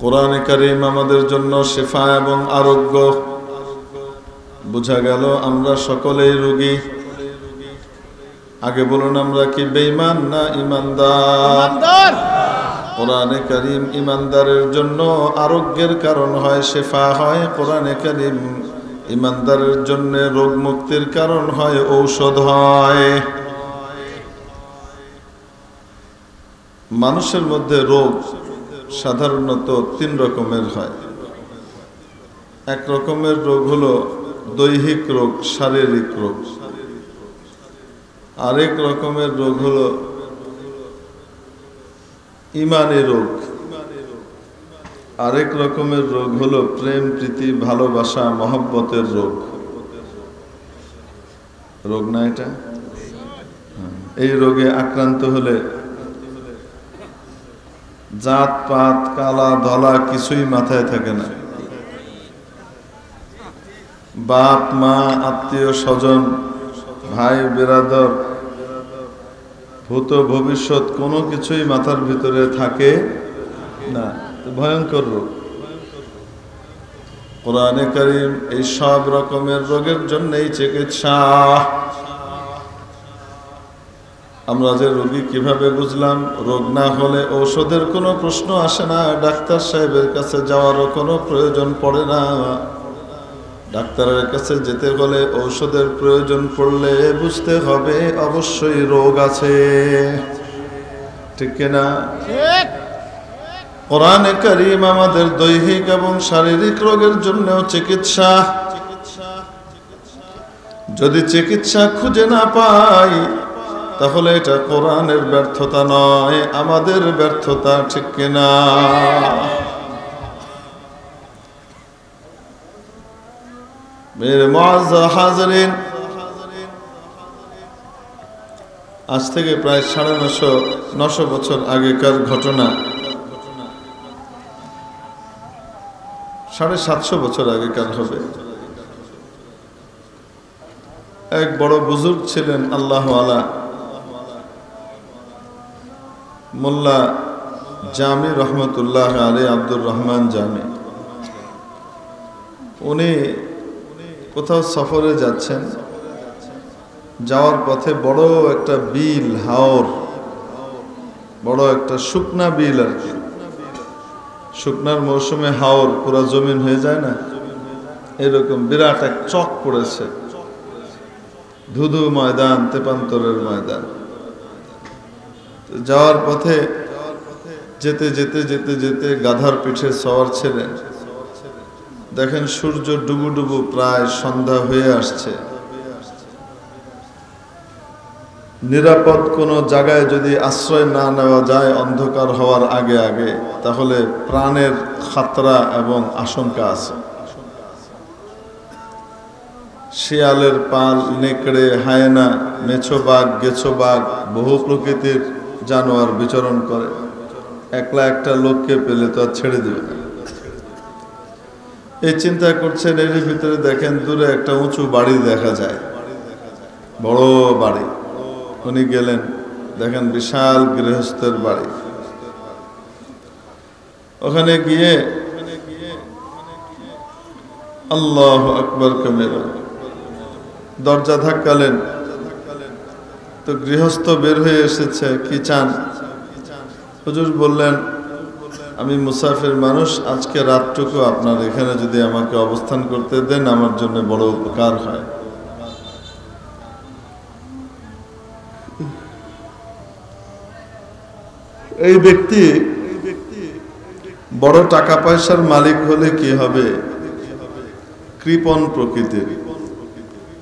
কোরআনে কারীম আমাদের জন্য শিফা এবং আরোগ্য। বোঝা গেল আমরা সকলেই রোগী। আগে বলুন, আমরা কি বেঈমান না ঈমানদার? কোরআনে কারীম ঈমানদারের জন্য আরোগ্যের কারণ হয়, শিফা হয়। কোরআনে কারীম ঈমানদারের জন্য রোগ মুক্তির কারণ হয়, ঔষধ হয়। মানুষের মধ্যে রোগ সাধারণত 3 রকমের হয়। এক রকমের রোগ হলো দৈহিক রোগ, শারীরিক রোগ। আরেক রকমের রোগ হলো ঈমানি রোগ। আরেক রকমের রোগ হলো প্রেম, প্রীতি, ভালোবাসা, মহব্বতের রোগ। রোগ না এটা? এই রোগে আক্রান্ত হলে জাত পাত, কালা ধলা কিছুই মাথায় থাকে না। বাপ মা, আত্মীয় স্বজন, ভাই বেরাদর, ভূত ভবিষ্যৎ কোনো কিছুই মাথার ভিতরে থাকে না। ভয়ঙ্কর রোগ। কোরআনে কারীম এই সব রকমের রোগের জন্যই চিকিৎসা। আমরা যে রোগী কিভাবে বুঝলাম? রোগ না হলে ঔষধের কোনো প্রশ্ন আসে না, ডাক্তার সাহেবের কাছে যাওয়ারও কোনো প্রয়োজন পড়ে না। ডাক্তারের কাছে যেতে হলে ঔষধের প্রয়োজন পড়লে বুঝতে হবে অবশ্যই রোগ আছে, ঠিক কিনা? কোরআনে কারীম আমাদের দৈহিক এবং শারীরিক রোগের জন্যও চিকিৎসা। যদি চিকিৎসা খুঁজে না পাই তাহলে এটা কোরআনের ব্যর্থতা নয়, আমাদের ব্যর্থতা, ঠিক কিনা? মেরে মুআজ্জাজ হাজিরিন, আজ থেকে প্রায় 950 বছর আগেকার ঘটনা। 750 বছর আগেকার হবে। এক বড় বুজুর্গ ছিলেন আল্লাহওয়ালা, মোল্লা জামি রহমতুল্লাহ আলাইহি, আব্দুর রহমান জামি। উনি কোথাও সফরে যাচ্ছেন, যাওয়ার পথে বড় একটা বিল, হাওর, বড় একটা শুকনা বিল আর কি। শুকনার মৌসুমে হাওর পুরা জমিন হয়ে যায় না, এরকম বিরাট এক চক পড়েছে, ধুধু ময়দান, তেপান্তরের ময়দান। যাওয়ার পথে যেতে যেতে যেতে যেতে গাধার পিঠে সওয়ার ছিলেন। দেখেন সূর্য ডুবু ডুবু প্রায় সন্ধ্যা হয়ে আসছে। নিরাপদ কোনো জায়গায় যদি আশ্রয় না নেওয়া যায় অন্ধকার হওয়ার আগে আগে, তাহলে প্রাণের খাতরা এবং আশঙ্কা আছে। শিয়ালের পাল, নেকড়ে, হায়না, মেছো বাঘ, গেছো বাঘ, বহু প্রকৃতির জানোয়ার বিচরণ করে। একলা একটা লোককে পেলে তো আর ছেড়ে দেবে না। এই চিন্তা করছেন, এর ভিতরে দেখেন দূরে একটা উঁচু বাড়ি দেখা যায়, বড় বাড়ি। উনি গেলেন, দেখেন বিশাল গৃহস্থের বাড়ি। ওখানে গিয়ে আল্লাহু আকবার কামেরা দরজা ধাক্কালেন, তো গৃহস্থ বের হয়ে এসেছে। কি চান? হুজুর বললেন, আমি মুসাফির মানুষ, আজকে রাতটুকু আপনার এখানে যদি আমাকে অবস্থান করতে দেন আমার জন্য বড় উপকার হয়। এই ব্যক্তি বড় টাকা পয়সার মালিক হলে কি হবে? কৃপণ প্রকৃতির।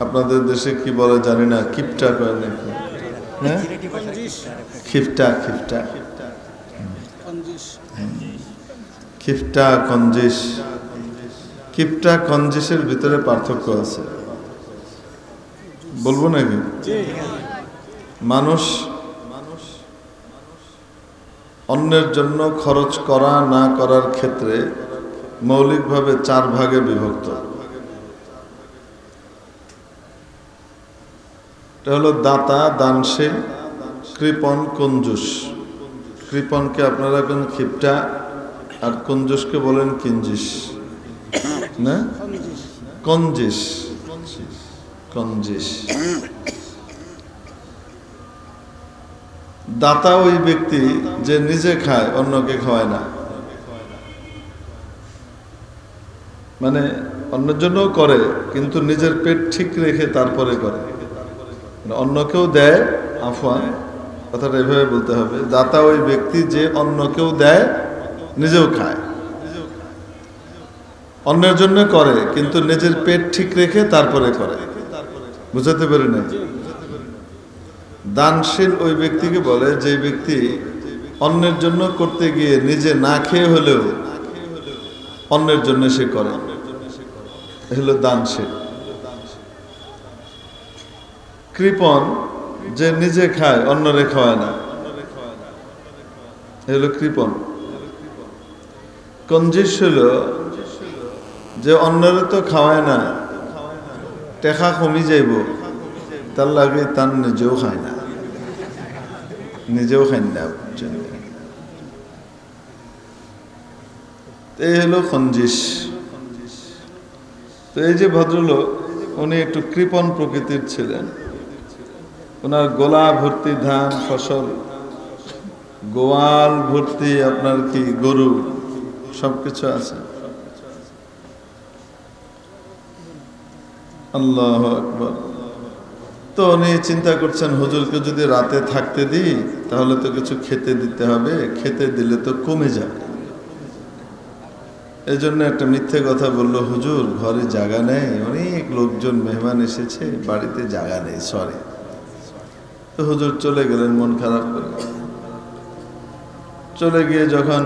আপনাদের দেশে কি বলে জানি না, কিপটা কয় নাকি? হ্যাঁ, খিফটা, খিফটা, খিফটা, কঞ্জিস। কিপটা কঞ্জিসের ভিতরে পার্থক্য আছে, বলবো নাকি? মানুষ অন্যের জন্য খরচ করা না করার ক্ষেত্রে মৌলিকভাবে 4 ভাগে বিভক্ত। এটা হলো দাতা, দানশীল, কৃপণ, কঞ্জুস। কৃপণকে আপনারা কোন খিপটা আর কঞ্জুসকে বলেন কিঞ্জিস, না কঞ্জিস, কঞ্জিস। দাতা ওই ব্যক্তি যে নিজে খায়, অন্যকে খাওয়ায় না। মানে অন্যের জন্য করে, কিন্তু নিজের পেট ঠিক রেখে তারপরে করে। অন্যকেও দেয়, আফওয়ান কথাটা এভাবে বলতে হবে, দাতা ওই ব্যক্তি যে অন্যকেও দেয়, নিজেও খায়। অন্যের জন্য করে, কিন্তু নিজের পেট ঠিক রেখে তারপরে করে। বুঝাতে পারি না? দানশীল ওই ব্যক্তিকে বলে যে ব্যক্তি অন্যের জন্য করতে গিয়ে নিজে না খেয়ে হলেও অন্যের জন্য সে করে, হলো দানশীল। কৃপণ যে নিজে খায়, অন্যরে খাওয়ায় না, হলো কৃপণ। কঞ্জিস হলো যে অন্যরে তো খাওয়ায় না, টেকা কমি যাইব তার লাগে তার নিজেও খায় না, নিজেও খায় না। এই হলো কঞ্জিস। তো এই যে ভদ্রলোক, উনি একটু কৃপণ প্রকৃতির ছিলেন। ওনার গোলা ভর্তি ধান ফসল, গোয়াল ভর্তি আপনার কি গরু, সবকিছু আছে। আল্লাহু আকবার। তো উনি চিন্তা করছেন, হুজুরকে যদি রাতে থাকতে দিই তাহলে তো কিছু খেতে দিতে হবে, খেতে দিলে তো কমে যাবে। এই জন্য একটা মিথ্যে কথা বললো, হুজুর ঘরে জায়গা নেই, অনেক লোকজন মেহমান এসেছে, বাড়িতে জায়গা নেই, সরি। তো হুজুর চলে গেলেন মন খারাপ করে। চলে গিয়ে যখন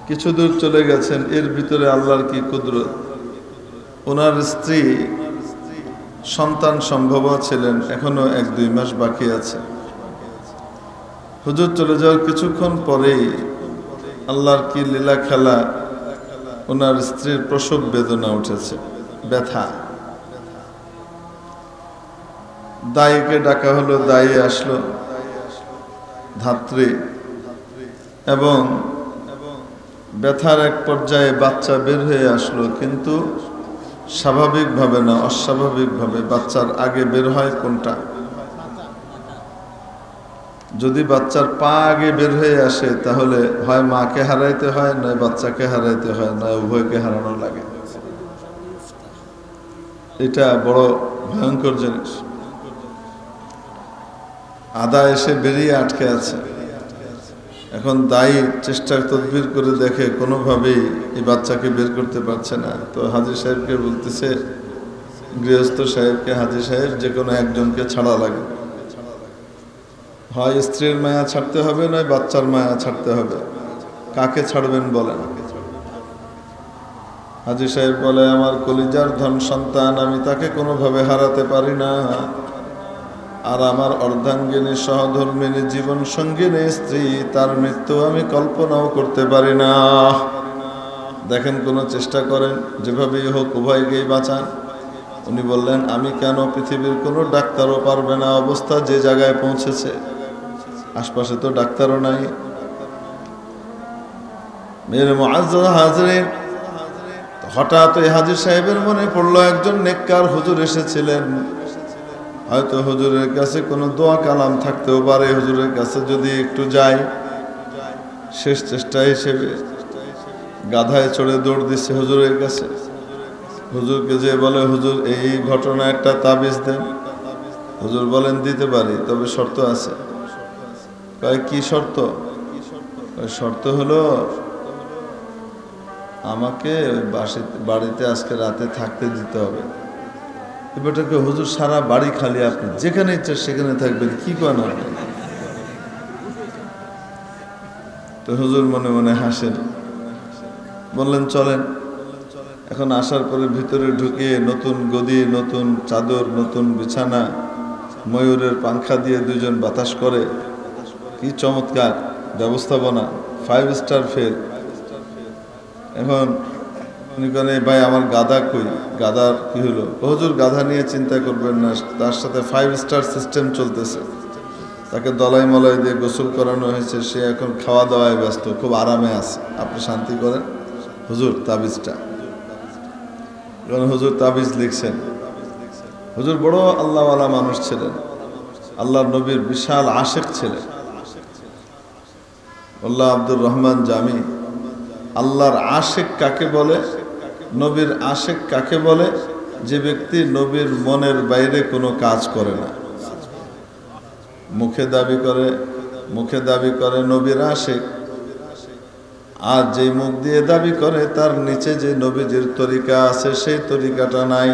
কিছু দূর চলে গেছেন, এর ভিতরে আল্লাহর কি কুদরত, ওনার স্ত্রী সন্তান সম্ভব ছিলেন, এখনো 1-2 মাস বাকি আছে। হুজুর চলে যাওয়ার কিছুক্ষণ পরেই আল্লাহর কি লীলা খেলা, ওনার স্ত্রীর প্রসব বেদনা উঠেছে, ব্যথা। দায়ীকে ডাকা হলো, দায়ী আসলো, ধাত্রী, এবং ব্যথার এক পর্যায়ে বাচ্চা বের হয়ে আসলো, কিন্তু স্বাভাবিকভাবে না, অস্বাভাবিকভাবে। বাচ্চার আগে বের হয় কোনটা? যদি বাচ্চার পা আগে বের হয়ে আসে তাহলে হয় মাকে হারাইতে হয়, নয় বাচ্চাকে হারাইতে হয়, নয় উভয়কে হারানো লাগে। এটা বড় ভয়ঙ্কর জিনিস। আদা এসে বেরিয়ে আটকে আছে। এখন দায়ী চেষ্টা তদবির করে দেখে, কোনোভাবেই এই বাচ্চাকে বের করতে পারছে না। তো হাজী সাহেবকে বলতেছে, গৃহস্থ সাহেবকে, হাজী সাহেব যে কোনো একজনকে ছাড়া লাগে, হয় স্ত্রীর মায়া ছাড়তে হবে, নয় বাচ্চার মায়া ছাড়তে হবে। কাকে ছাড়বেন বলেন? হাজী সাহেব বলে, আমার কলিজার ধন সন্তান, আমি তাকে কোনোভাবে হারাতে পারি না। আর আমার অর্ধাঙ্গিনী সহধর্মিনী জীবন সঙ্গিনী স্ত্রী, তার মৃত্যু আমি কল্পনাও করতে পারি না। দেখেন, কোনো চেষ্টা করেন, যেভাবেই হোক উভয়কেই বাঁচান। উনি বললেন, আমি কেন, পৃথিবীর কোনো ডাক্তারও পারবে না, অবস্থা যে জায়গায় পৌঁছেছে, আশপাশে তো ডাক্তারও নাই। মেরে মুআজ্জাজ হাজরিন, হঠাৎ ওই হাজী সাহেবের মনে পড়লো, একজন নেককার হুজুর এসেছিলেন, হয়তো হুজুরের কাছে কোনো দোয়া কালাম থাকতেও পারে, হুজুরের কাছে যদি একটু যাই। শেষ চেষ্টা হিসেবে গাধায় চড়ে দৌড় দিচ্ছে হুজুরের কাছে। হুজুরকে যে বলে, হুজুর এই ঘটনা একটা তাবিজ দেন। হুজুর বলেন, দিতে পারি, তবে শর্ত আছে। কয়, কি শর্ত? শর্ত হলো আমাকে বাড়িতে আজকে রাতে থাকতে দিতে হবে। এবারটাকে, হুজুর সারা বাড়ি খালি, আপনি যেখানে ইচ্ছা সেখানে থাকবেন, কি করেন আপনি? তো হুজুর মনে মনে হাসেন, বললেন চলেন। এখন আসার পরে ভিতরে ঢুকিয়ে নতুন গদি, নতুন চাদর, নতুন বিছানা, ময়ূরের পাংখা দিয়ে 2 জন বাতাস করে, কি চমৎকার ব্যবস্থাপনা, 5 স্টার ফেল। এখন উনি বলেন, ভাই আমার গাধা কই? গাধার কি হলো? হুজুর গাধা নিয়ে চিন্তা করবেন না, তার সাথে 5 স্টার সিস্টেম চলতেছে। তাকে দলাই মলাই দিয়ে গোসল করানো হয়েছে, সে এখন খাওয়া দাওয়ায় ব্যস্ত, খুব আরামে আছে। আপনি শান্তি করেন। হুজুর তাবিজটা, কারণ হুজুর তাবিজ লিখছেন। হুজুর বড় আল্লাহওয়ালা মানুষ ছিলেন, আল্লাহর নবীর বিশাল আশেক ছিলেন। মোল্লা আব্দুর রহমান জামি। আল্লাহর আশেক কাকে বলে, নবীর আশেক কাকে বলে? যে ব্যক্তি নবীর মনের বাইরে কোনো কাজ করে না, মুখে দাবি করে নবীর আশেক, আর যে মুখ দিয়ে দাবি করে তার নিচে যে নবীজির তরিকা আছে সেই তরিকাটা নাই।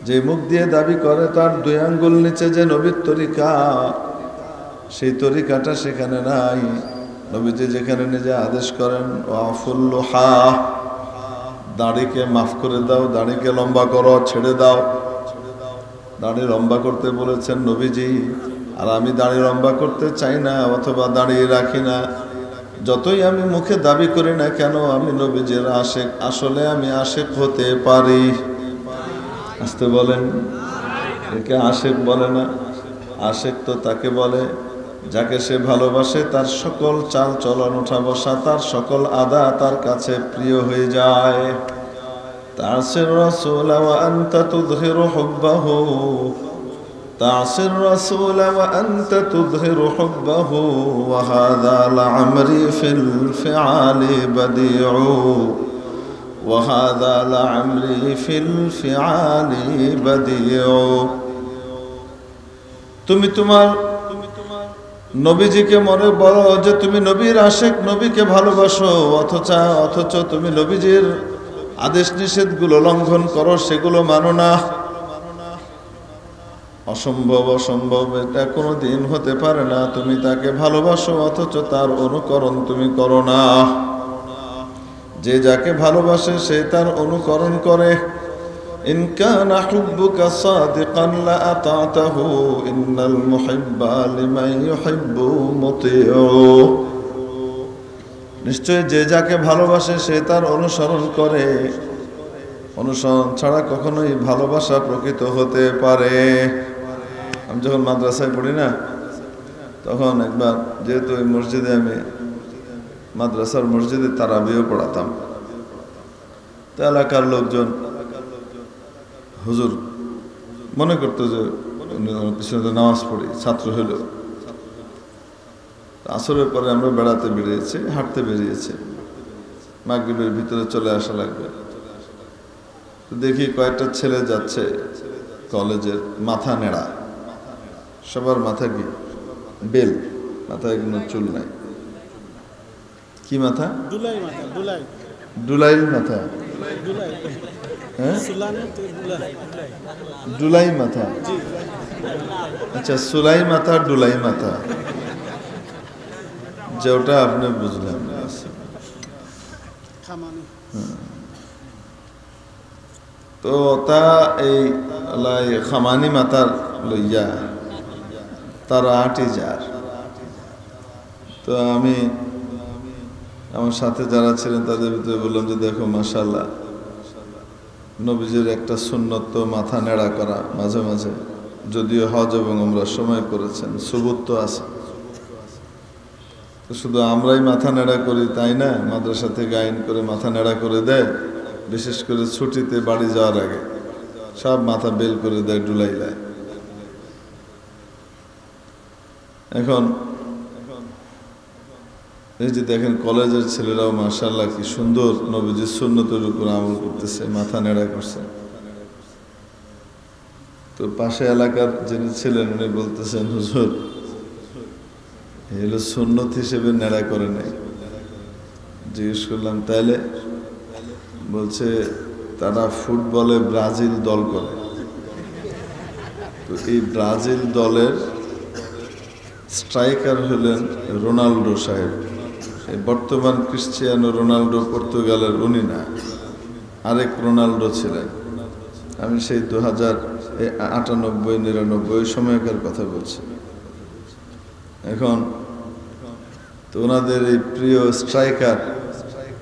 যে মুখ দিয়ে দাবি করে তার 2 আঙ্গুল নিচে যে নবীর তরিকা, সেই তরিকাটা সেখানে নাই। নবীজি যেখানে নিজে আদেশ করেন ওয়াফুল্লুহা, দাড়িকে মাফ করে দাও, দাড়িকে লম্বা করো, ছেড়ে দাও। দাড়ি লম্বা করতে বলেছেন নবীজি, আর আমি দাড়ি লম্বা করতে চাই না অথবা দাঁড়িয়ে রাখি না। যতই আমি মুখে দাবি করি না কেন আমি নবীজির আশেক, আসলে আমি আশেক হতে পারি? আসতে বলেন, একে আশেক বলে না। আশেক তো তাকে বলে যাকে সে ভালোবাসে, তার সকল চাল চলন ওঠা বসা, তার সকল আদা তার কাছে প্রিয় হয়ে যায়। তাসির রাসূল ওয়া আনতা তুযহিরু হুব্বাহু, তাসির রাসূল ওয়া আনতা তুযহিরু হুব্বাহু, ওয়া হাযা লা'amri ফিল ফিআলি বাদিউ, ওয়া হাযা লা'amri ফিল ফিআলি বাদিউ। তুমি তোমার নবীজিকে মনে বলো যে তুমি নবীর আশেক, নবীকে ভালোবাসো, অথচ তুমি নবীজির আদেশ নিষেধগুলো লঙ্ঘন করো, সেগুলো মানো না। অসম্ভব, এটা কোনো দিন হতে পারে না। তুমি তাকে ভালোবাসো অথচ তার অনুকরণ তুমি করো না। যে যাকে ভালোবাসে সে তার অনুকরণ করে। ইন কানা হুব্বুকা সাদিকান লা আতাতাহু, ইন্নাল মুহিব্বা লিমান ইউহিব্বু মুতিউ। নিশ্চয় যে যাকে ভালোবাসে সে তার অনুসরণ করে। অনুসরণ ছাড়া কখনোই ভালোবাসা প্রকৃত হতে পারে। আমি যখন মাদ্রাসায় পড়ি না, তখন একবার, যেহেতু ওই মসজিদে আমি মাদ্রাসার মসজিদে তারাবিও পড়াতাম, তো এলাকার লোকজন হুজুর মনে করতো যে পিছনে নামাজ পড়ি, ছাত্র হইল। আসরের পরে আমরা বেড়াতে বেরিয়েছি, হাঁটতে বেরিয়েছি, মাগরিবের ভিতরে চলে আসা লাগবে। তো দেখি কয়েকটা ছেলে যাচ্ছে কলেজের, মাথা নেড়া, সবার মাথা কি বেল, মাথায় কোনো চুল নাই। কি মাথা? ডুলাইল মাথা। হ্যাঁ, ডুলাই মাথা। আচ্ছা, সুলাই মাথা, ডুলাই মাথা, যেটা আপনি বুঝলেন। তো তা এই খামানি মাথার লইয়া তারা আটি যার। তো আমি আমার সাথে যারা ছিলেন তাদের ভিতরে বললাম যে দেখো মাশাআল্লাহ, নবীজির একটা সুন্নত তো মাথা নেড়া করা মাঝে মাঝে, যদিও হজ এবং উমরার সময় করেছেন, সুবুত তো আছে। তো শুধু আমরাই মাথা নেড়া করি তাই না, মাদ্রাসা থেকে আইন করে মাথা নেড়া করে দেয়, বিশেষ করে ছুটিতে বাড়ি যাওয়ার আগে সব মাথা বেল করে দেয়, ডুলাই দেয়। এখন এই যে দেখেন কলেজের ছেলেরাও মাশাআল্লাহ কি সুন্দর নবীজির সুন্নতের উপর আমল করতেছে, মাথা নেড়া করছে। তো পাশে এলাকার যিনি ছিলেন উনি বলতেছেন, হুজুর এগুলো সুন্নত হিসেবে নেড়া করে নাই। জিজ্ঞেস করলাম তাইলে? বলছে তারা ফুটবলে ব্রাজিল দল করে, তো এই ব্রাজিল দলের স্ট্রাইকার হলেন রোনাল্ডো সাহেব। এই বর্তমান ক্রিশ্চিয়ানো রোনাল্ডো পর্তুগালের উনি না, আরেক রোনাল্ডো ছিলেন। আমি সেই 2098-99 সময়কার কথা বলছি। এখন তো ওনাদের এই প্রিয় স্ট্রাইকার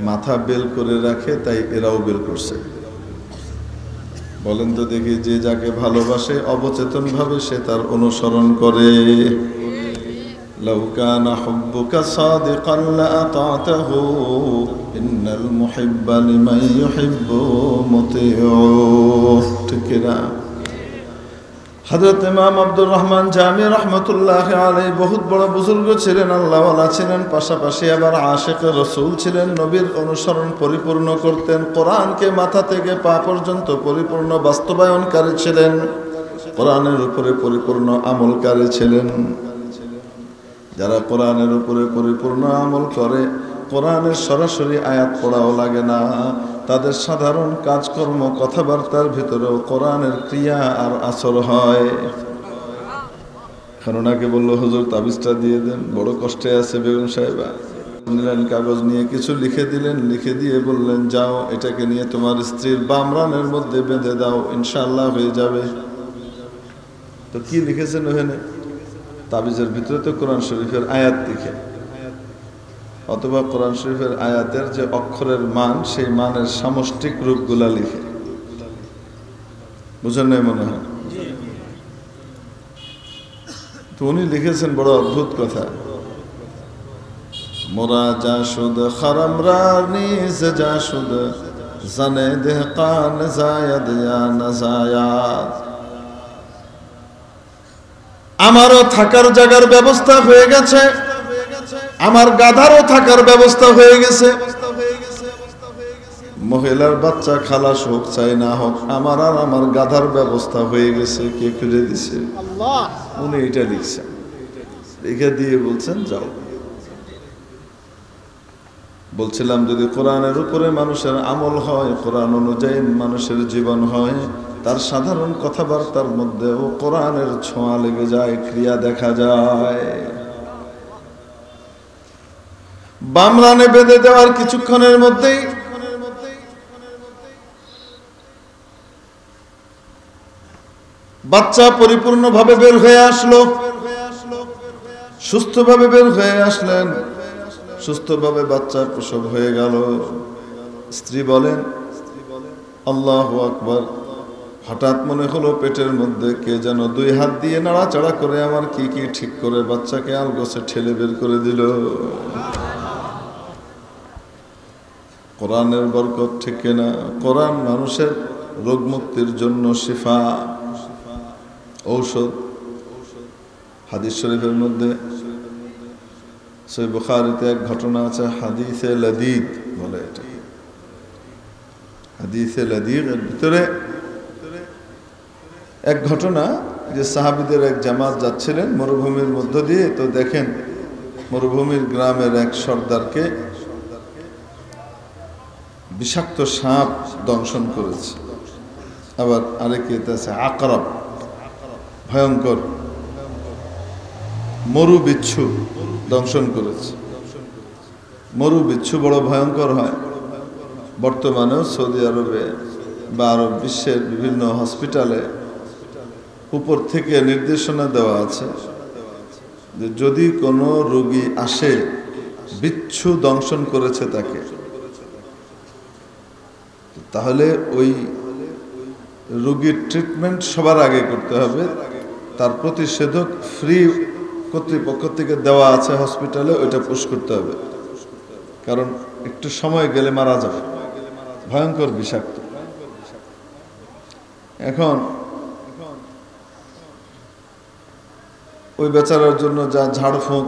মাথা বেল করে রাখে, তাই এরাও বেল করছে। বলেন তো দেখি, যে যাকে ভালোবাসে অবচেতন ভাবে সে তার অনুসরণ করে। লাউ কানা হুব্বুকা সাদিকান লাআতা'তাহু ইন্নাল মুহিব্বা লিমান ইউহিব্বু মুতি'উ। ঠিক না? হযরত ইমাম আব্দুর রহমান জামি রহমতুল্লাহি আলাইহি বহুত বড় বুজুর্গ ছিলেন, আল্লাহওয়ালা ছিলেন, পাশাপাশি আবার আশিকে রাসূল ছিলেন। নবীর অনুসরণ পরিপূর্ণ করতেন, কোরআনকে মাথা থেকে পা পর্যন্ত পরিপূর্ণ বাস্তবায়নকারী ছিলেন, কোরআনের উপরে পরিপূর্ণ আমলকারী ছিলেন। যারা কোরআনের উপরে পরিপূর্ণ আমল করে, কোরআনের সরাসরি আয়াত পড়াও লাগে না, তাদের সাধারণ কাজকর্ম কথাবার্তার ভিতরেও কোরআনের ক্রিয়া আর আসর হয়। ওনাকে বললো, হুজুর তাবিজটা দিয়ে দেন, বড় কষ্টে আছে বেগম সাহেবা। নিলেন কাগজ নিয়ে কিছু লিখে দিলেন, লিখে দিয়ে বললেন, যাও এটাকে নিয়ে তোমার স্ত্রীর বাম রানের মধ্যে বেঁধে দাও, ইনশাআল্লাহ হয়ে যাবে। তো কি লিখেছেন ওখানে? তাবিজের ভিতরে তো কোরআন শরীফের আয়াত লিখে, অথবা কোরআন শরীফের আয়াতের যে অক্ষরের মান, সেই মানের সামষ্টিক রূপগুলা লিখে। বুঝেন নাই মনে হয়? তো উনি লিখেছেন বড় অদ্ভুত কথা, মোরা যা শুদ খারামরা নিজ যা শুদ জানে দেহকান জায়াদ ইয়া নাজায়াত। আমারও থাকার জায়গার ব্যবস্থা হয়ে গেছে, আমার গাধারও থাকার ব্যবস্থা হয়ে গেছে। মহিলার বাচ্চা খালাস হোক চাই না হোক, আমার আর আমার গাধার ব্যবস্থা হয়ে গেছে। কে করে দিছে? আল্লাহ। উনি এটা লিখছেন, লিখে দিয়ে বলছেন যাও। বলছিলাম, যদি কোরআনের উপরে মানুষের আমল হয়, কোরআন অনুযায়ী মানুষের জীবন হয়, তার সাধারণ কথাবার্তার মধ্যেও কোরআনের ছোঁয়া লেগে যায়, ক্রিয়া দেখা যায়। বাম রানে বেঁধে দেওয়ার কিছুক্ষণের মধ্যেই বাচ্চা পরিপূর্ণভাবে বের হয়ে আসলো, সুস্থভাবে বের হয়ে আসলেন, সুস্থভাবে বাচ্চা প্রসব হয়ে গেল। স্ত্রী বলেন, আল্লাহু আকবার। হঠাৎ মনে হলো পেটের মধ্যে কে যেন দুই হাত দিয়ে নাড়াচাড়া করে আমার কি কি ঠিক করে বাচ্চাকে আলগোছে ঠেলে বের করে দিল। কোরআনের বরকত, ঠিক না? কোরআন মানুষের রোগ মুক্তির জন্য শিফা, ঔষধ। হাদিস শরীফের মধ্যে সহিহ বুখারীতে এক ঘটনা আছে, হাদিসে লাদীদ বলে এটা। হাদিসে লাদীদের ভিতরে এক ঘটনা, যে সাহাবীদের এক জামাত যাচ্ছিলেন মরুভূমির মধ্য দিয়ে, তো দেখেন মরুভূমির গ্রামের এক সর্দারকে বিষাক্ত সাপ দংশন করেছে। আবার আরেকে আছে আকরাব, ভয়ঙ্কর মরু বিচ্ছু দংশন করেছে। মরু বিচ্ছু বড় ভয়ঙ্কর হয়। বর্তমানেও সৌদি আরবে বা আরব বিশ্বের বিভিন্ন হসপিটালে উপর থেকে নির্দেশনা দেওয়া আছে যে যদি কোনো রোগী আসে বিচ্ছু দংশন করেছে তাকে, তাহলে ওই রোগীর ট্রিটমেন্ট সবার আগে করতে হবে। তার প্রতিষেধক ফ্রি কর্তৃপক্ষ থেকে দেওয়া আছে হসপিটালে, ওইটা পুশ করতে হবে, কারণ একটু সময় গেলে মারা যাবে, ভয়ঙ্কর বিষাক্ত। এখন ওই বেচারার জন্য যা ঝাড়ফুঁক,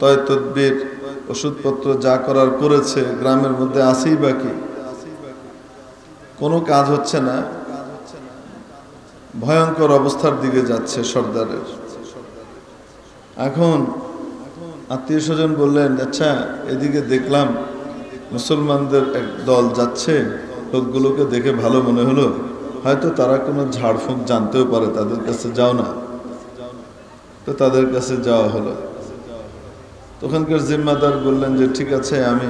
তয় তদবির, ওষুধপত্র যা করার করেছে, গ্রামের মধ্যে আসেই বাকি, কোনো কাজ হচ্ছে না। ভয়ঙ্কর অবস্থার দিকে যাচ্ছে সর্দারের। এখন আত্মীয় স্বজন বললেন, আচ্ছা এদিকে দেখলাম মুসলমানদের এক দল যাচ্ছে, লোকগুলোকে দেখে ভালো মনে হলো, হয়তো তারা কোনো ঝাড়ফুঁক জানতেও পারে, তাদের কাছে যাও না। তো তাদের কাছে যাওয়া হলো। তখনকার জিম্মাদার বললেন যে ঠিক আছে, আমি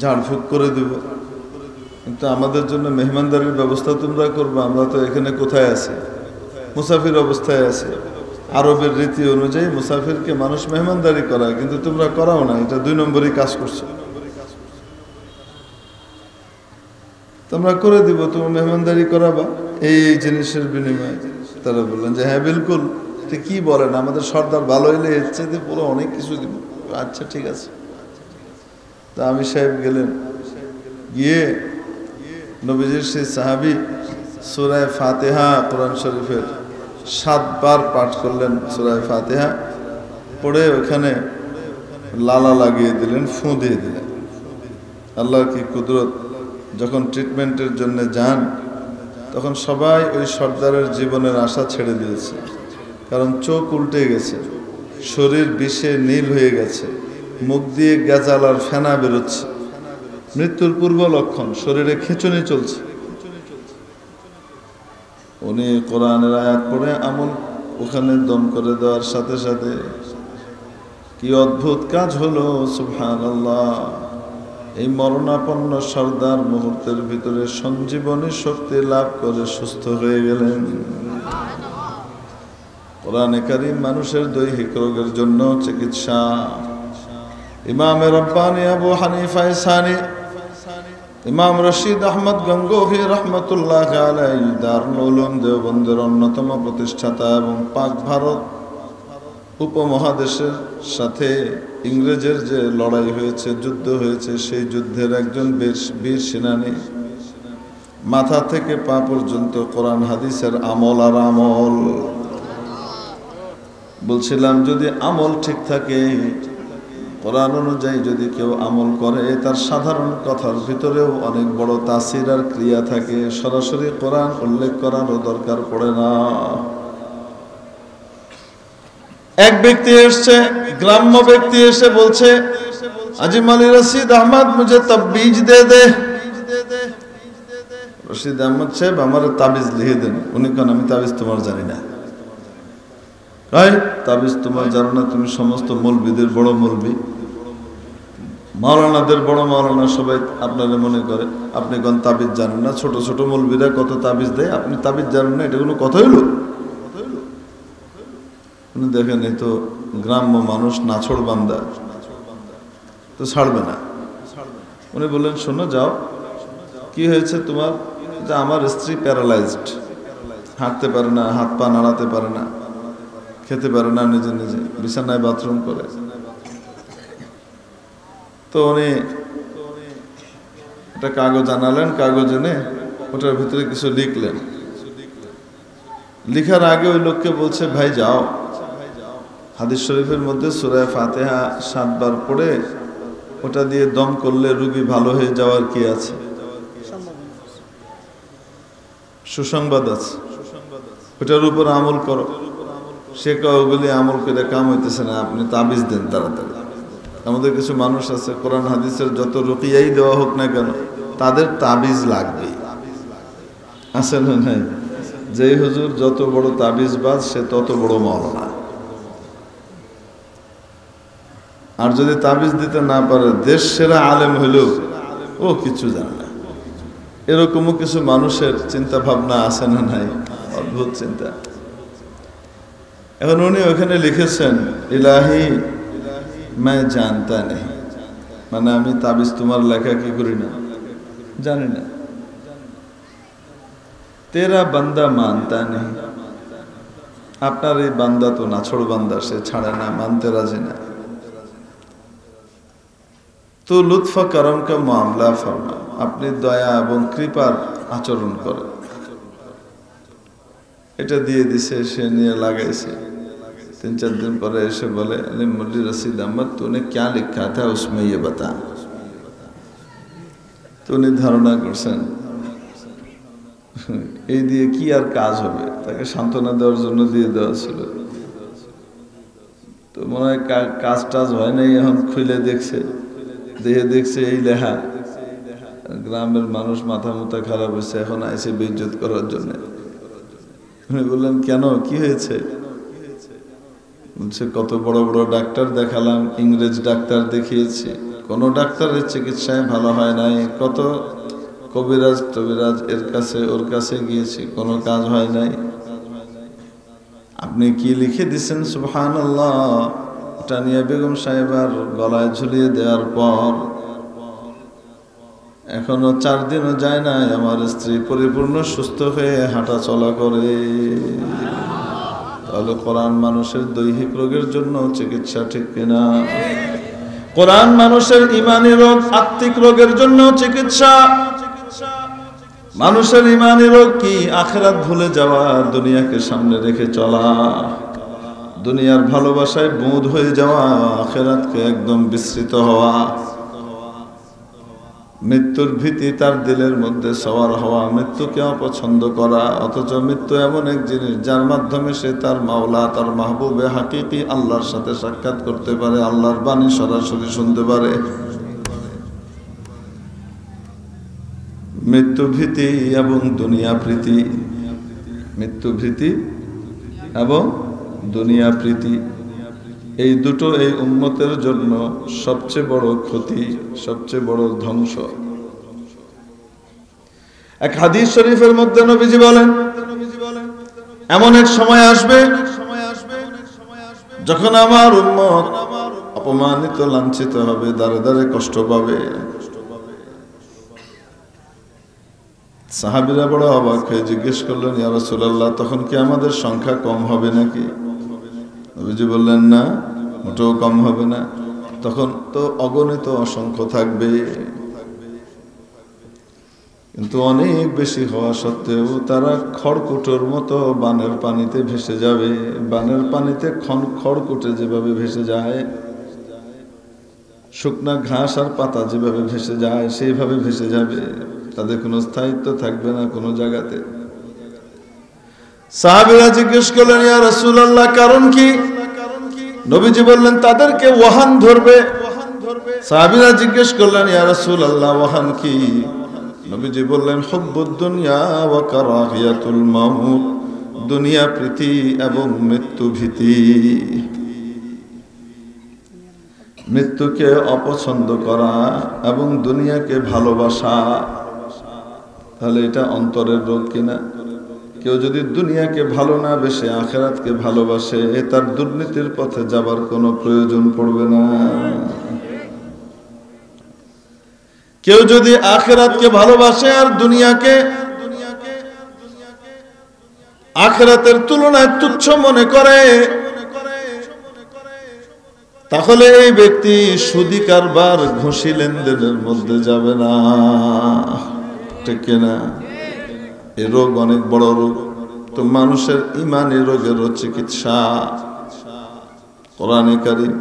ঝাড়ফুঁক করে দেব, কিন্তু আমাদের জন্য মেহমানদারির ব্যবস্থা তোমরা করবে, আমরা তো এখানে কোথায় আছি, মুসাফির অবস্থায় আছি। আরবের রীতি অনুযায়ী মুসাফিরকে মানুষ মেহমানদারি করায়, কিন্তু তোমরা করাও না, এটা 2 নম্বরই কাজ করছো। তোমরা করে দিব, তুমি মেহমানদারি করাবা এই জিনিসের বিনিময়ে। তারা বললেন যে হ্যাঁ বিলকুল। কি বলেন, আমাদের সর্দার ভালো হইলে এর চাইতে পুরো অনেক কিছু দিব। আচ্ছা ঠিক আছে। তা আমি সাহেব গেলেন, গিয়ে নবীজির সেই সাহাবী সূরা ফাতিহা কোরআন শরীফের 7 বার পাঠ করলেন। সূরা ফাতিহা পড়ে ওখানে লালা লাগিয়ে দিলেন, ফু দিয়ে দিলেন। আল্লাহর কি কুদরত! যখন ট্রিটমেন্টের জন্য যান তখন সবাই ওই সর্দারের জীবনের আশা ছেড়ে দিয়েছে, কারণ চোখ উল্টে গেছে, শরীর বিষে নীল হয়ে গেছে, মুখ দিয়ে গেজাল আর ফেনা বেরোচ্ছে, মৃত্যুর পূর্ব লক্ষণ, শরীরে খিঁচুনি চলছে। উনি কোরআনের আয়াত পড়ে আমল ওখানে দম করে দেওয়ার সাথে সাথে কি অদ্ভুত কাজ হলো! সুবহানাল্লাহ! এই মরণাপন্ন সর্দার মুহূর্তের ভিতরে সঞ্জীবনী শক্তি লাভ করে সুস্থ হয়ে গেলেন। কোরআনে কারীম মানুষের দৈহিক রোগের জন্য চিকিৎসা। ইমামে রব্বানি আবু হানিফা সানি, ইমাম রশিদ আহমদ গঙ্গোহী রহমতুল্লাহ আলাইহি দারুল উলুম দেওবন্দের অন্যতম প্রতিষ্ঠাতা এবং পাক ভারত উপমহাদেশের সাথে ইংরেজের যে লড়াই হয়েছে, যুদ্ধ হয়েছে, সেই যুদ্ধের একজন বীর সেনানী। মাথা থেকে পা পর্যন্ত কোরআন হাদিসের আমল আর আমল। বলছিলাম যদি আমল ঠিক থাকে, কোরআন অনুযায়ী যদি কেউ আমল করে, তার সাধারণ কথার ভিতরেও অনেক বড় তাসির আর ক্রিয়া থাকে। সরাসরি কোরআন উল্লেখ করারও দরকার পড়ে না। এক ব্যক্তি এসছে, গ্রাম্য ব্যক্তি এসে বলছে, আজি মৌলভী রশিদ আহমদ মুঝে তাবিজ দে দে। রশিদ আহমদ সাহেব আমার তাবিজ লিখে দেন। উনি কেন? আমি তাবিজ তোমার জানি না। তাবিজ তোমার জানো না? তুমি সমস্ত মৌলবীদের বড় মৌলবী, মাওলানাদের বড় মাওলানা, সবাই আপনারা মনে করে। আপনি কোন তাবিজ জানেন না? ছোট ছোট মৌলবীরা কত তাবিজ দেয়, আপনি তাবিজ জানেন না? এটা কোনো কথা হইল? উনি দেখেন এই তো গ্রাম্য মানুষ, নাছড় বান্দা, তো ছাড়বে না। উনি বললেন শোনো, যাও, কি হয়েছে তোমার? যে আমার স্ত্রী প্যারালাইজড, হাঁটতে পারে না, হাত পা নাড়াতে পারে না, খেতে পারে না, নিজে নিজে বিছানায় বাথরুম করে। তো উনি একটা কাগজ আনালেন, কাগজ এনে ওটার ভিতরে কিছু লিখলেন। লিখার আগে ওই লোককে বলছে, ভাই যাও, হাদিস শরীফের মধ্যে সূরা ফাতিহা 7 বার পড়ে ওটা দিয়ে দম করলে রোগী ভালো হয়ে যাওয়ার কি আছে? সুসংবাদ আছে, ওটার উপর আমল করো। সে ওগুলি আমল করে কাম হইতেছে না, আপনি তাবিজ দেন তাড়াতাড়ি। আমাদের কিছু মানুষ আছে, কোরআন হাদিসের যত রুকিয়াই দেওয়া হোক না কেন, তাদের তাবিজ লাগবে। আছে না নাই? যেই হুজুর যত বড় তাবিজবাজ, সে তত বড় মাওলানা। আর যদি তাবিজ দিতে না পারে, দেশ সেরা আলেম হইলেও ও কিছু জানে না। এরকমও কিছু মানুষের চিন্তা ভাবনা আছে না নাই? অদ্ভুত চিন্তা। এখন উনি ওখানে লিখেছেন, ইলাহি मैं जानता नहीं, মানে আমি তাবিজ তোমার লেখা কি করি না, জানি না। তেরা বান্দা মানতা নেই, আপনার এই বান্দা তো নাছড় বান্দা, সে ছাড়ে না, মানতে রাজি না। তো লুৎফা করম কা মামলা ফরমা, আপনি দয়া এবং কৃপার আচরণ করেন। এটা দিয়ে দিছে, সে নিয়ে লাগাইছে। 3-4 दिन পরে এসে বলে, আরে মৌলভী রশিদ আহমদ, तूने क्या लिखा था उसमें ये बता। তো উনি ধারণা করছেন এই দিয়ে কি আর কাজ হবে, তাকে সান্ত্বনা দেওয়ার জন্য দিয়ে দেওয়া ছিল। তো মনে হয় কাজ টাজ হয় নাই। এখন খুলে দেখছে, দেখছে এই লেখা। গ্রামের মানুষ মাথা মুথা খারাপ হয়েছে, এখন আইসে বেইজ্জত করার জন্য। উনি বললেন, কেন, কি হয়েছে? বলছে, কত বড় বড় ডাক্তার দেখালাম, ইংরেজ ডাক্তার দেখিয়েছি, কোনো ডাক্তারের চিকিৎসায় ভালো হয় নাই। কত কবিরাজ টবিরাজ এর কাছে ওর কাছে গিয়েছি, কোনো কাজ হয় নাই। আপনি কি লিখে দিচ্ছেন? সুবহানাল্লাহ। ওটা নিয়ে বেগম সাহেবার গলায় ঝুলিয়ে দেওয়ার পর এখনো 4 দিনও যায় নাই আমার স্ত্রী পরিপূর্ণ সুস্থ হয়ে হাঁটা চলা করে। তাহলে কোরআন মানুষের দৈহিক রোগের জন্য চিকিৎসা, ঠিক কিনা? কোরআন মানুষের ইমানি রোগ, আত্মিক রোগের জন্য চিকিৎসা। মানুষের ইমানি রোগ কি? আখিরাত ভুলে যাওয়া, দুনিয়াকে সামনে রেখে চলা, দুনিয়ার ভালোবাসায় বুঁদ হয়ে যাওয়া, আখিরাতকে একদম বিস্মৃত হওয়া, মৃত্যুর ভীতি তার দিলের মধ্যে সওয়ার হওয়া, মৃত্যুকে অপছন্দ করা। অথচ মৃত্যু এমন এক জিনিস যার মাধ্যমে সে তার মাওলা, তার মাহবুবে হাকিকি আল্লাহর সাথে সাক্ষাৎ করতে পারে, আল্লাহর বাণী সরাসরি শুনতে পারে। মৃত্যু ভীতি এবং দুনিয়া প্রীতি, মৃত্যু ভীতি এবং দুনিয়া প্রীতি, এই দুটো এই উম্মতের জন্য সবচেয়ে বড় ক্ষতি, সবচেয়ে বড় ধ্বংস। এক হাদিস শরীফের মধ্যে নবীজি বলেন, এমন এক সময় আসবে যখন আমার উম্মত অপমানিত, লাঞ্ছিত হবে, দাঁড়ে দাঁড়ে কষ্ট পাবে। সাহাবীরা বড় অবাক হয়ে জিজ্ঞেস করলেন, ইয়া রাসূলুল্লাহ, তখন কি আমাদের সংখ্যা কম হবে নাকি? নবীজি বললেন, না, মোটেও কম হবে না। তখন তো অগণিত, অসংখ্য থাকবে, কিন্তু অনেক বেশি হওয়া সত্ত্বেও তারা খড়কুটোর মতো বানের পানিতে ভেসে যাবে। বানের পানিতে খড়কুটে যেভাবে ভেসে যায়, শুকনা ঘাস আর পাতা যেভাবে ভেসে যায়, সেইভাবে ভেসে যাবে। তাদের কোনো স্থায়িত্ব থাকবে না কোনো জায়গাতে। সাহাবীরা জিজ্ঞেস করলেন, ইয়া রাসূলুল্লাহ, কারণ কি? নবীজি বললেন, তাদেরকে ওয়াহান ধরবে। সাহাবীরা জিজ্ঞেস করলেন, ইয়া রাসূলুল্লাহ, ওয়াহান কি? নবীজি বললেন, হুব্বুদ দুনিয়া ওয়া কারাহিয়াতুল মাউত, দুনিয়া প্রীতি এবং মৃত্যু ভীতি, মৃত্যুকে অপছন্দ করা এবং দুনিয়াকে ভালোবাসা। তাহলে এটা অন্তরের রোগ কিনা? কেউ যদি দুনিয়াকে ভালো না বেসে আখিরাতকে ভালোবাসে, তার দুর্নীতির পথে যাবার কোনো প্রয়োজন পড়বে না। কেউ যদি আখিরাতকে ভালোবাসে আর দুনিয়াকে আখিরাতের তুলনায় তুচ্ছ মনে করে, তাহলে এই ব্যক্তি সুদি কারবার, ঘুষি লেনদেনের মধ্যে যাবে না, ঠিক কিনা? এই রোগ অনেক বড় রোগ। তো মানুষের ইমানি রোগেরও চিকিৎসা কোরআনে কারীম।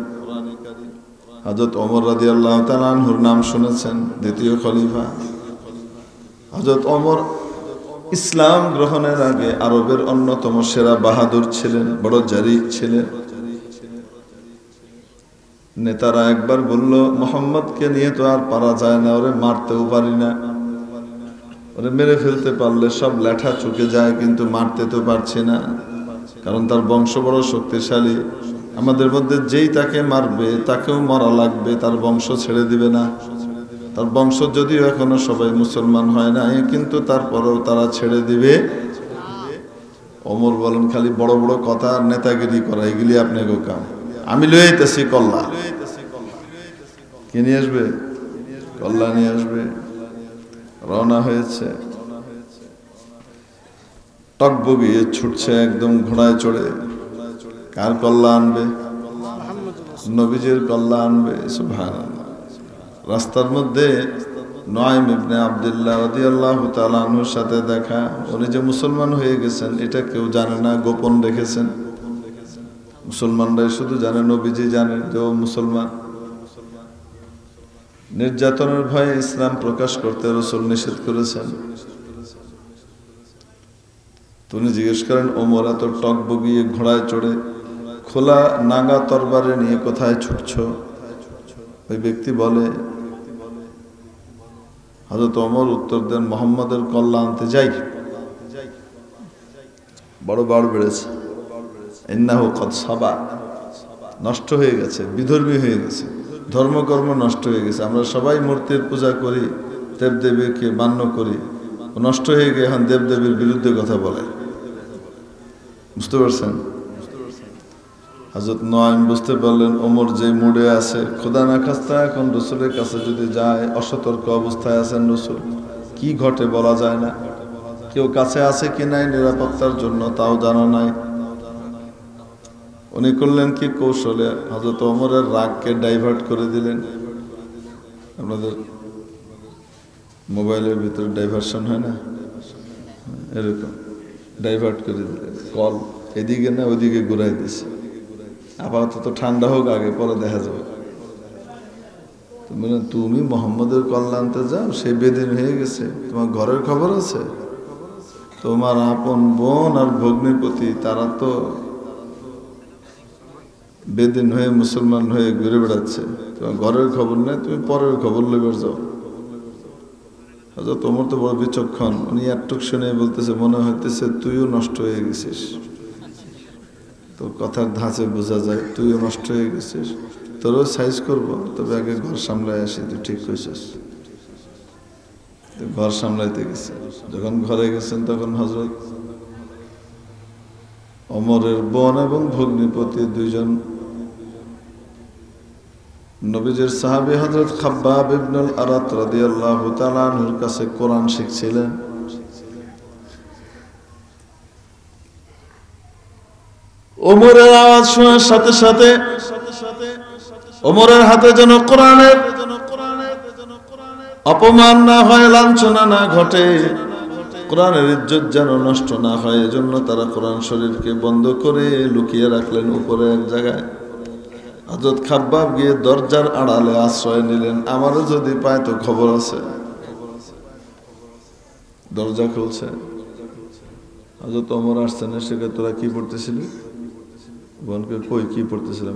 হযরত ওমর রাদিয়াল্লাহু তাআলা আনহুর নাম শুনেছেন, দ্বিতীয় খলিফা। হযরত ওমর ইসলাম গ্রহণের আগে আরবের অন্যতম সেরা বাহাদুর ছিলেন, বড় জারিদ ছিলেন। নেতারা একবার বলল, মোহাম্মদকে নিয়ে তো আর পারা যায় না, ওরে মারতেও পারি না, ওরে মেরে ফেলতে পারলে সব লেঠা চুকে যায়, কিন্তু মারতে তো পারছি না, কারণ তার বংশ বড় শক্তিশালী। আমাদের মধ্যে যেই তাকে মারবে তাকেও মারা লাগবে, তার বংশ ছেড়ে দিবে না। তার বংশ যদিও এখনো সবাই মুসলমান হয় না, কিন্তু তারপরেও তারা ছেড়ে দিবে। ওমর বলেন, খালি বড় বড় কথা আর নেতাগিরি করা, এগুলি আপনাকে কাম। আমি লয়ে আইতেছি কল্লা। কি নিয়ে আসবে? কল্লা নিয়ে আসবে। রওনা হয়েছে, টকবগিয়ে ছুটছে একদম ঘোড়ায় চড়ে। কার কল্লা আনবে? নবীজির কল্লা আনবে। সুবহানাল্লাহ। রাস্তার মধ্যে নুআইম ইবনে আব্দুল্লাহ রাদিয়াল্লাহু তাআলা আনহুর সাথে দেখা। উনি যে মুসলমান হয়ে গেছেন এটা কেউ জানে না, গোপন রেখেছেন। মুসলমানরাই শুধু জানে, নবীজি জানেন যে ও মুসলমান। নির্যাতনের ভয়ে ইসলাম প্রকাশ করতে রাসূল নিষেধ করেছেন। তিনি জিজ্ঞেস করেন, ওমর এত টকবগিয়ে ঘোড়ায় চড়ে খোলা নাগা তরবারে নিয়ে কোথায় ছুটছ? ওই ব্যক্তি বলে, হযরত ওমর উত্তর দেন, মুহাম্মাদের কল্লা আনতে যাই। বড় বাড় বেড়েছে। ইন্নাহু কদ সাবা, নষ্ট হয়ে গেছে, বিধর্মী হয়ে গেছে, ধর্মকর্ম নষ্ট হয়ে গেছে। আমরা সবাই মূর্তির পূজা করি, দেবদেবীকে মান্য করি, নষ্ট হয়ে গিয়ে এখন দেবদেবীর বিরুদ্ধে কথা বলে। বুঝতে পারছেন? হযরত নয়ন বুঝতে পারলেন ওমর যে মুডে আছে, খোদা না খাস্তা এখন রসুলের কাছে যদি যায়, অসতর্ক অবস্থায় আছেন রসুল, কি ঘটে বলা যায় না, কেউ কাছে আছে কি নাই নিরাপত্তার জন্য তাও জানা নাই। উনি করলেন কি কৌশলে, হযরত ওমরের রাগকে ডাইভার্ট করে দিলেন। আপনাদের মোবাইলের ভিতরে ডাইভার্সন হয় না, এরকম ডাইভার্ট করে দিলেন, কল এদিকে না ওইদিকে ঘুরাই দিছে। আপাতত ঠান্ডা হোক, আগে পরে দেখা যাবে। তুমি মোহাম্মদের কল্যাণ আনতে যাও, সে বেদিন হয়ে গেছে, তোমার ঘরের খবর আছে? তোমার আপন বোন আর ভগ্নিপতি তারা তো বেদিন হয়ে মুসলমান হয়ে ঘুরে বেড়াচ্ছে, তোমার ঘরের খবর নেই, তুমি পরের খবর লইবার যাও। হযরত ওমর তো বড় বিচক্ষণ, উনি একটুক শুনে বলতেছে, মনে হইতেছে তুইও নষ্ট হয়ে গেছিস। তো কথার ধাঁচে বোঝা যায় তুইও নষ্ট হয়ে গেছিস, তোরও সাইজ করবো, তবে আগে ঘর সামলায় আসি। তুই ঠিক কইছিস। ঘর সামলাইতে গেছে, যখন ঘরে গেছেন তখন হযরত ওমরের বোন এবং ভগ্নিপতি দুইজন নবীজির সাহাবী হযরত খাব্বাব ইবনুল আরাত রাদিয়াল্লাহু তাআলা আনহুর কাছে কোরআন শিখছিলেন। ওমরের আওয়াজ শোনার সাথে সাথে ওমরের হাতে যেন কোরআনের অপমান না হয়, লাঞ্ছনা না ঘটে, কোরআনের ইজ্জত যেন নষ্ট না হয়, এজন্য তারা কোরআন শরীফকে বন্ধ করে লুকিয়ে রাখলেন উপরে এক জায়গায়। হযরত খাব্বাব গিয়ে দরজার আড়ালে আশ্রয় নিলেন, আমারও যদি পায় তো খবর আছে। দরজা খুলছে, হযরত ওমর আসছেন, এসে তোরা কি পড়তেছিলি? বোনকে কই কি পড়তেছিলাম?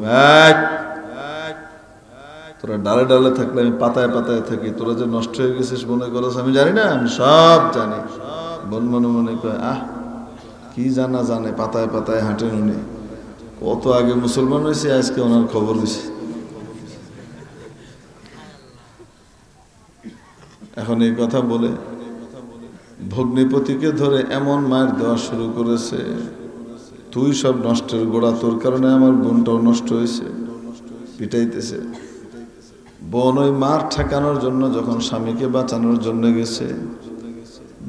তোরা ডালে ডালে থাকলে আমি পাতায় পাতায় থাকি, তোরা যে নষ্ট হয়ে গেছিস মনে করছ আমি জানি না? আমি সব জানি। বোন মনে মনে কয়, কি জানা জানে, পাতায় পাতায় হাঁটেন উনি, কত আগে মুসলমান হয়েছে, আজকে ওনার খবর হয়েছে। এখন এই কথা বলে ভগ্নিপতিকে ধরে এমন মায়ের দেওয়া শুরু করেছে, তুই সব নষ্টের গোড়া, তোর কারণে আমার বোনটাও নষ্ট হয়েছে, পিটাইতেছে। বোন ওই মার ঠেকানোর জন্য যখন স্বামীকে বাঁচানোর জন্য গেছে,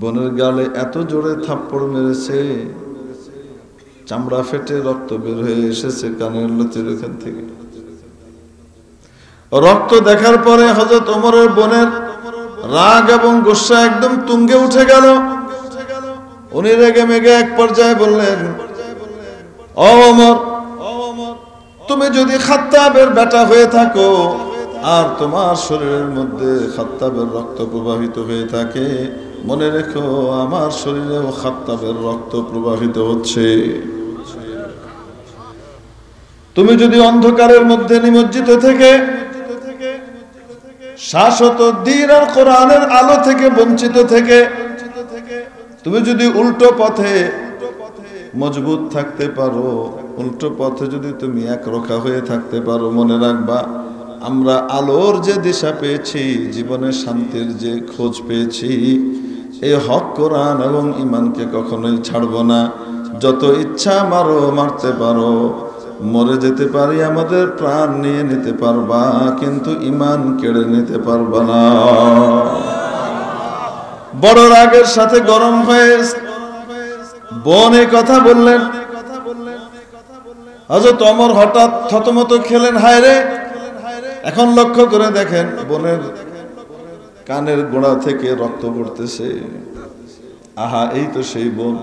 বোনের গালে এত জোরে থাপ্পড় মেরেছে, চামড়া ফেটে রক্ত বের হয়ে এসেছে কানের লতির ওখান থেকে। রক্ত দেখার পরে হযরত ওমরের বোনের রাগ এবং গোসা একদম তুঙ্গে উঠে গেল। উনি রেগে মেগে এক পর্যায়ে বললেন, ও ওমর, তুমি যদি খাত্তাবের বেটা হয়ে থাকো আর তোমার শরীরের মধ্যে খাত্তাবের রক্ত প্রবাহিত হয়ে থাকে, মনে রেখো আমার শরীরেও খাত্তাবের রক্ত প্রবাহিত হচ্ছে। তুমি যদি অন্ধকারের মধ্যে নিমজ্জিত থেকে শাশ্বত দ্বীন আর কোরআনের আলো থেকে বঞ্চিত থেকে তুমি যদি উল্টো পথে মজবুত থাকতে পারো, উল্টো পথে যদি তুমি একরোখা হয়ে থাকতে পারো, মনে রাখবা আমরা আলোর যে দিশা পেয়েছি, জীবনে শান্তির যে খোঁজ পেয়েছি, এই হক কোরআন এবং ঈমানকে কখনোই ছাড়ব না। যত ইচ্ছা মারো, মারতে পারো, মরে যেতে পারি, আমাদের প্রাণ নিয়ে নিতে পারবা, কিন্তু ঈমান কেড়ে নিতে পারবা না। বড় রাগের সাথে গরম হয়ে বোন এই কথা বললেন। হযরত ওমর হঠাৎ থতমত খেলেন, হায় রে! এখন লক্ষ্য করে দেখেন বোনের কানের গোড়া থেকে রক্ত পড়তেছে। আহা, এই তো সেই বোন।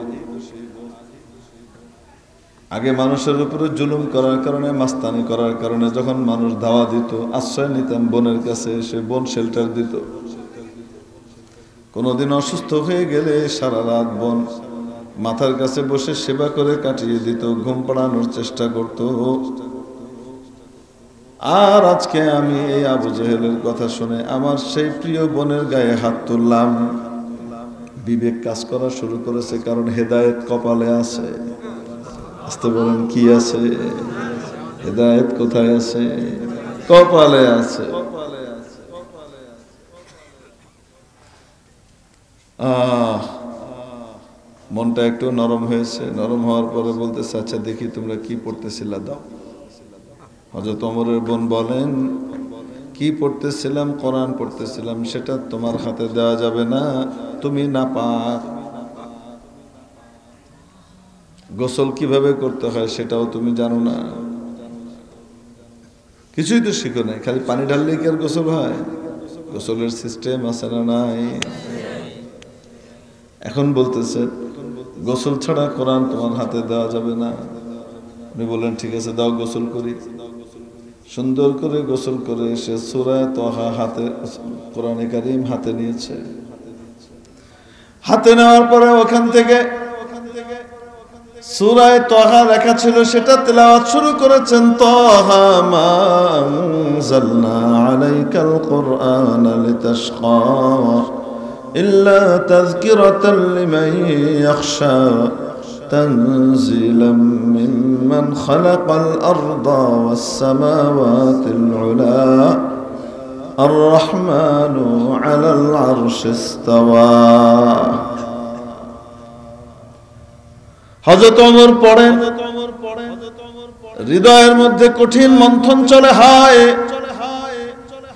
আগে মানুষের উপরে জুলুম করার কারণে, মাস্তানি করার কারণে যখন মানুষ ধাওয়া দিত, আশ্রয় নিতাম বোনের কাছে, সে বোন শেল্টার দিত। কোনোদিন অসুস্থ হয়ে গেলে সারা রাত বোন মাথার কাছে বসে সেবা করে কাটিয়ে দিত, ঘুম পাড়ানোর চেষ্টা করত। আর আজকে আমি এই আবু জেহেলের কথা শুনে আমার সেই প্রিয় বোনের গায়ে হাত তুললাম। বিবেক কাজ করা শুরু করেছে, কারণ হেদায়েত কপালে আছে। আসতে বলেন কি আছে? হেদায়েত কোথায় আছে? কপালে আছে। মনটা একটু নরম হয়েছে। নরম হওয়ার পরে বলতেছে, আচ্ছা দেখি তোমরা কি পড়তেছিলা, দাও। হযরত ওমরের বোন বলেন, কি পড়তেছিলাম? কোরআন পড়তেছিলাম। সেটা তোমার হাতে দেওয়া যাবে না, তুমি নাপাক। গোসল কিভাবে করতে হয় সেটাও তুমি জানো না, কিছুই তো শিখো নাই। খালি পানি ঢাললেই কি আর গোসল হয়? গোসলের সিস্টেম আছে না নাই? এখন বলতেছে গোসল ছাড়া কোরআন তোমার হাতে দেওয়া যাবে না। উনি বললেন ঠিক আছে, দাও গোসল করি। সুন্দর করে গোসল করে এসে সূরা তাহা হাতে, কোরআনে কারীম হাতে নিয়েছে। হাতে নেওয়ার পরে ওখান থেকে সূরা তাহা লেখা ছিল, সেটা তেলাওয়াত শুরু করেছেন। তাহা মা আনজালনা আলাইকাল কুরআনা লিতাশকা ইল্লা তাযকিরাতাল লিমান ইয়াখশা তানজিলাম মিম্মান খালাকাল আরদা ওয়াস সামাওয়াতিল উলা আর-রাহমানু আলাল আরশি ইস্তাওয়া। হযরত ওমর পড়েন, হৃদয়ের মধ্যে কঠিন মন্থন চলে। হায়,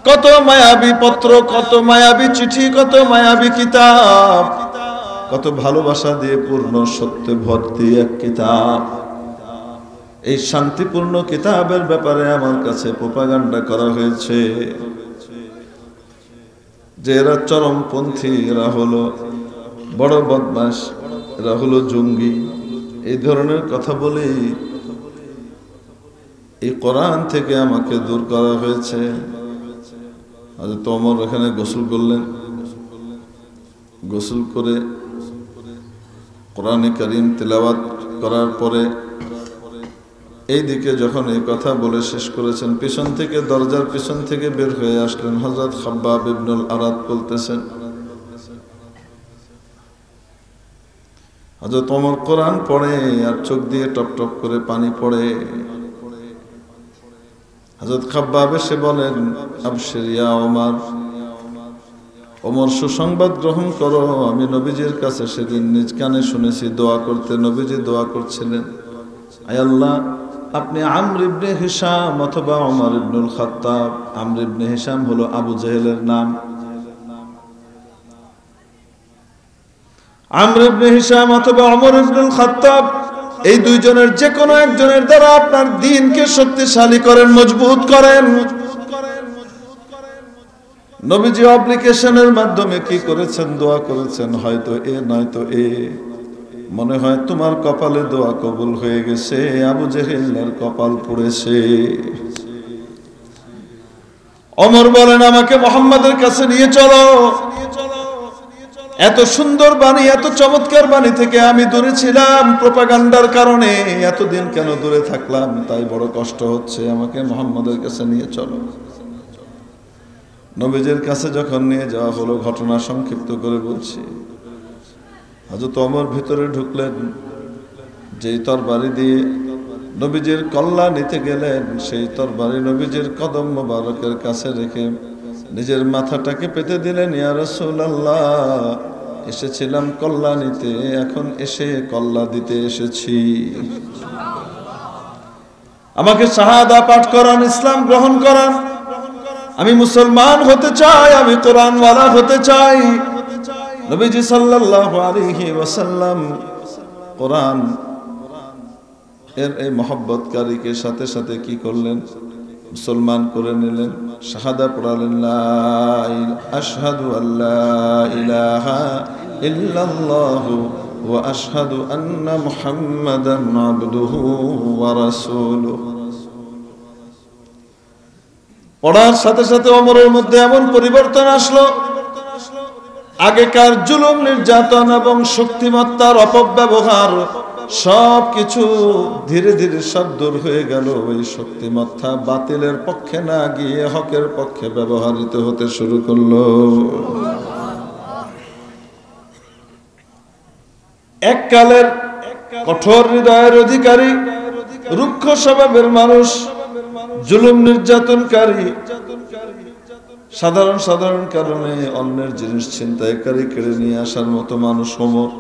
কত মায়াবী পত্র, কত মায়াবী চিঠি, কত মায়াবী কিতাব, কত ভালোবাসা দিয়ে পূর্ণ, সত্যে ভর্তি এক কিতাব। এই শান্তিপূর্ণ কিতাবের ব্যাপারে আমার কাছে প্রোপাগান্ডা করা হয়েছে যে এরা চরমপন্থী, এরা হলো বড় বদমাশ, এরা হলো জঙ্গি। এই ধরনের কথা বলেই এই কোরআন থেকে আমাকে দূর করা হয়েছে। হযরত ওমর এখানে গোসল করলেন, গোসল করে কোরআনে কারীম তেলাওয়াত করার পরে এই দিকে যখন এই কথা বলে শেষ করেছেন, পিছন থেকে, দরজার পিছন থেকে বের হয়ে আসলেন হযরত খাব্বাব ইবনুল আরাত। বলতেছেন হযরত ওমর কোরআন পড়ে আর চোখ দিয়ে টপ টপ করে পানি পড়ে। হযরত খাব্বাব এসে বলেন, আবশির ইয়া ওমর, ওমর সুসংবাদ গ্রহণ করো। আমি নবীজির কাছে সেদিন নিজ কানে শুনেছি দোয়া করতে। নবীজি দোয়া করছিলেন, আয় আল্লাহ, আপনি আমর ইবনে হিশাম অথবা ওমর ইবনুল খাত্তাব, আমর ইবনে হিশাম হলো আবু জেহেলের নাম, আমর ইবনে হিশাম অথবা ওমর ইবনুল খাত্তাব, এই দুইজনের যে কোনো একজনের দ্বারা আপনার দ্বীনকে শক্তিশালী করেন, মজবুত করেন। নবীজি অ্যাপ্লিকেশনের মাধ্যমে কি করেছেন? দোয়া করেছেন, হয়তো এ নয়তো এ, মনে হয় তোমার কপালে দোয়া কবুল হয়ে গেছে, আবু জেহেলের কপাল পুড়েছে। ওমর বলেন, আমাকে মুহাম্মাদের কাছে নিয়ে চলো। এত সুন্দর বাণী, এত চমৎকার বাণী থেকে আমি দূরে ছিলাম প্রোপাগান্ডার কারণে। এতদিন কেন দূরে থাকলাম, তাই বড় কষ্ট হচ্ছে। আমাকে মুহাম্মাদের কাছে নিয়ে চলো। নবীজির কাছে যখন নিয়ে যাওয়া হলো, ঘটনা সংক্ষিপ্ত করে বলছি। হযরত ওমর ভিতরে ঢুকলেন, যেই তরবারি দিয়ে নবীজির কল্লা নিতে গেলেন, সেই তরবারি নবীজির কদম মোবারকের কাছে রেখে নিজের মাথাটাকে পেতে দিলেন। ইয়া রাসূলুল্লাহ, এসেছিলাম কল্লা নিতে, এখন এসে কল্লা দিতে এসেছি। আমাকে শাহাদা পাঠ করান, ইসলাম গ্রহণ করান। আমি মুসলমান হতে চাই, আমি কোরআনওয়ালা হতে চাই। নবীজি সাল্লাল্লাহু আলাইহি ওয়াসাল্লাম কোরআন এর এই মহব্বতকারীকে সাথে সাথে কি করলেন? মুসলমান করে নিলেন, শাহাদা পড়ালেন, লা আশহাদু আল্লা ইলাহা ইল্লাল্লাহু ওয়া আশহাদু আন্না মুহাম্মাদান আবদুহু ওয়া রাসূলুহু। পড়ার সাথে সাথে ওমরের মধ্যে এমন পরিবর্তন আসলো, আগেকার জুলুম, নির্যাতন এবং শক্তিমত্তার অপব্যবহার সবকিছু ধীরে ধীরে সব দূর হয়ে গেল। ওই শক্তিমত্তা বাতিলের পক্ষে না গিয়ে হকের পক্ষে ব্যবহৃত হতে শুরু করলো। এককালের কঠোর হৃদয়ের অধিকারী, রুক্ষ স্বভাবের মানুষ, জুলুম নির্যাতনকারী, সাধারণ সাধারণ কারণে অন্যের জিনিস ছিনতাইকারী, কেড়ে নিয়ে আসার মতো মানুষ ওমর।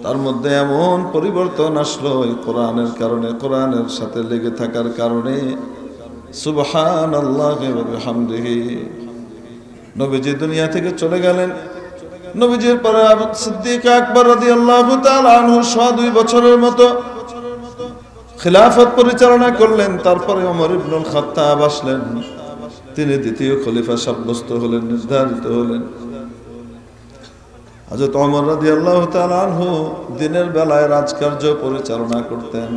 তার মধ্যে এমন পরিবর্তন আসলো এই কোরআনের কারণে, কোরআনের সাথে লেগে থাকার কারণে। সুবহানাল্লাহি ওয়া বিহামদিহি। নবীজি দুনিয়া থেকে চলে গেলেন। নবীজির পরে সিদ্দিক আকবর রাদিয়াল্লাহু তাআলা আনহু 2 বছরের মতো খিলাফত পরিচালনা করলেন। তারপরে ওমর ইবনুল খাত্তাব আসলেন, তিনি দ্বিতীয় খলিফা সাব্যস্ত হলেন, নির্ধারিত হলেন। হযরত ওমর রাদিয়াল্লাহু তাআলা আনহু দিনের বেলায় রাজকার্য পরিচালনা করতেন,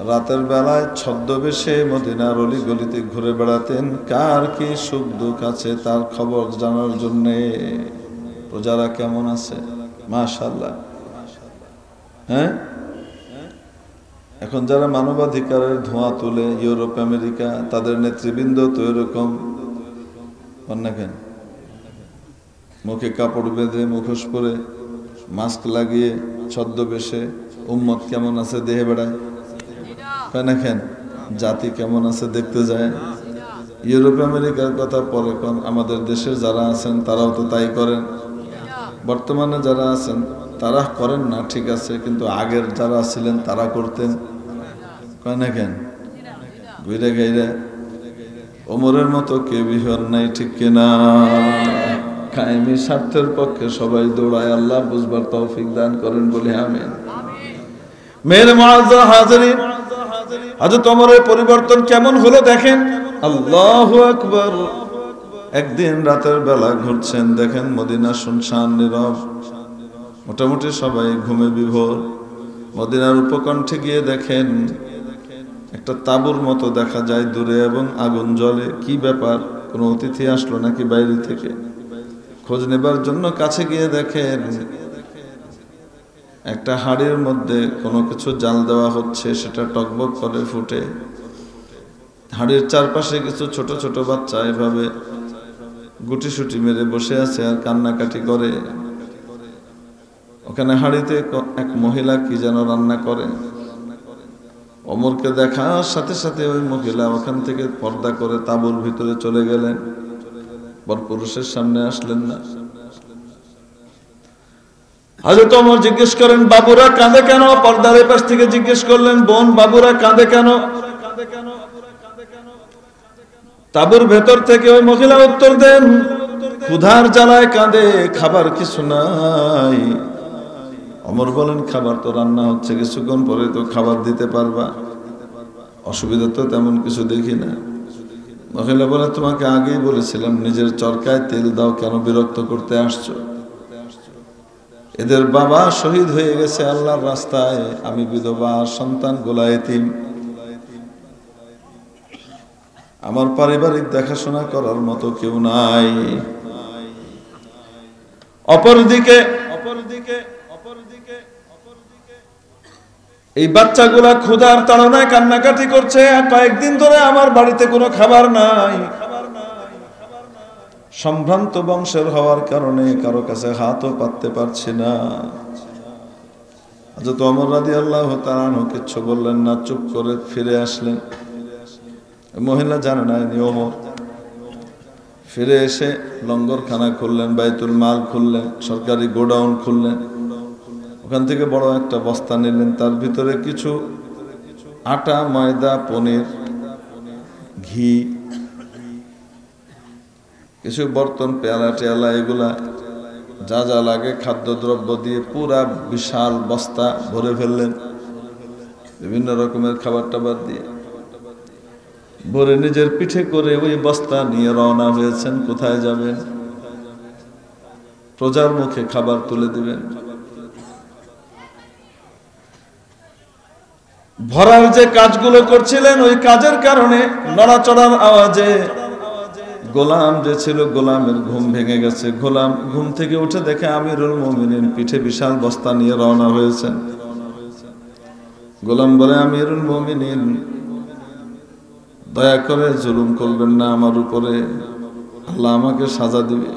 রাতের বেলায় ছদ্মবেশে মদিনার অলি গলিতে ঘুরে বেড়াতেন, কার কি সুখ দুঃখ আছে তার খবর জানার জন্য। প্রজারা কেমন আছে, মাশাআল্লাহ। হ্যাঁ, এখন যারা মানবাধিকারের ধোঁয়া তুলে ইউরোপ আমেরিকা, তাদের নেতৃবৃন্দ তো এরকম না কেন? মুখে কাপড় বেঁধে, মুখোশ পরে, মাস্ক লাগিয়ে, ছদ্মবেশে উম্মত কেমন আছে দেহে বেড়ায়, না কেন? জাতি কেমন আছে দেখতে যায়। ইউরোপ আমেরিকার কথা পরে কোন, আমাদের দেশের যারা আছেন তারাও তো তাই করেন। বর্তমানে যারা আছেন তারা করেন না, ঠিক আছে, কিন্তু আগের যারা ছিলেন তারা করতেন, কয় না কেন? ঘুরে গাইরা ওমরের মতো কে বিহর নাই, ঠিক কিনা? কায়েমি স্বার্থের পক্ষে সবাই দৌড়ায়, আল্লাহ বুঝবার তৌফিক দান করেন বলে আমিন। মেরে মুআজ্জাজ হাজিরিন, হযরত ওমরের পরিবর্তন কেমন হলো দেখেন। আল্লাহু আকবার। একদিন রাতের বেলা ঘুরছেন, দেখেন মদিনা শুনশান নীরব, মোটামুটি সবাই ঘুমে বিভোর। মদিনার উপকণ্ঠে গিয়ে দেখেন একটা তাঁবুর মতো দেখা যায় দূরে, এবং আগুন জ্বলে। কি ব্যাপার, কোনো অতিথি আসলো নাকি বাইরে থেকে? খোঁজ নেবার জন্য কাছে গিয়ে দেখেন একটা হাড়ির মধ্যে কোনো কিছু জাল দেওয়া হচ্ছে, সেটা টকবক করে ফুটে। হাড়ির চারপাশে কিছু ছোট ছোট বাচ্চা এভাবে গুটিসুটি মেরে বসে আছে আর কান্নাকাটি করে। ওখানে হাড়িতে এক মহিলা কি যেন রান্না করে। ওমরকে দেখার সাথে সাথে ওই মহিলা ওখান থেকে পর্দা করে তাঁবুর ভিতরে চলে গেলেন, পরপুরুষের সামনে আসলেন না। হযরত ওমর জিজ্ঞেস করেন, বাবুরা কাঁদে কেন? পর্দার পাশ থেকে জিজ্ঞেস করলেন, বোন বাবুরা কাঁদে কেন? তাঁবুর ভেতর থেকে ওই মহিলা উত্তর দেন, ক্ষুধার জ্বালায় কাঁদে, খাবার কিছু নাই। ওমর বলেন, খাবার তো রান্না হচ্ছে, কিছুক্ষণ পরে তো খাবার দিতে পারবা, অসুবিধা তো তেমন কিছু দেখি না। মহিলা বলে, তোমাকে আগেই বলেছিলাম নিজের চরকায় তেল দাও, কেন বিরক্ত করতে আসছো? এদের বাবা শহীদ হয়ে গেছে আল্লাহর রাস্তায়, আমি বিধবা, সন্তান গোলা এতিম, আমার পারিবারিক দেখাশোনা করার মতো কেউ নাই। অপরদিকে এই বাচ্চাগুলা ক্ষুধার তাড়নায় কান্নাকাটি করছে, কয়েকদিন ধরে আমার বাড়িতে কোনো খাবার নাই। সম্ভ্রান্ত বংশের হওয়ার কারণে কারো কাছে হাতও পাততে পারছি না। হযরত ওমর রাদিয়াল্লাহু তাআলা আনহু কিচ্ছু বললেন না, চুপ করে ফিরে আসলেন। মহিলা জানে না নিয়ম। ফিরে এসে লঙ্গরখানা খুললেন, বাইতুল মাল খুললেন, সরকারি গোডাউন খুললেন। ওখান থেকে বড় একটা বস্তা নিলেন, তার ভিতরে কিছু আটা, ময়দা, পনির, ঘি, কিছু বর্তন, পেয়ালা টেয়ালা, এগুলা যা যা লাগে খাদ্যদ্রব্য দিয়ে পুরা বিশাল বস্তা ভরে ফেললেন, বিভিন্ন রকমের খাবার টাবার দিয়ে ভরে নিজের পিঠে করে ওই বস্তা নিয়ে রওনা হয়েছেন। কোথায় যাবেন? প্রজার মুখে খাবার তুলে দিবেন। ভরার যে কাজগুলো করছিলেন, ওই কাজের কারণে নড়াচড়ার আওয়াজে গোলাম যে ছিল, গোলামের ঘুম ভেঙে গেছে। গোলাম ঘুম থেকে উঠে দেখে আমিরুল মুমিনিন পিঠে বিশাল বস্তা নিয়ে রওনা হয়েছেন। গোলাম বলে, আমিরুল মুমিনিন, দয়া করে জুলুম করবেন না আমার উপরে, আল্লাহ আমাকে সাজা দিবে।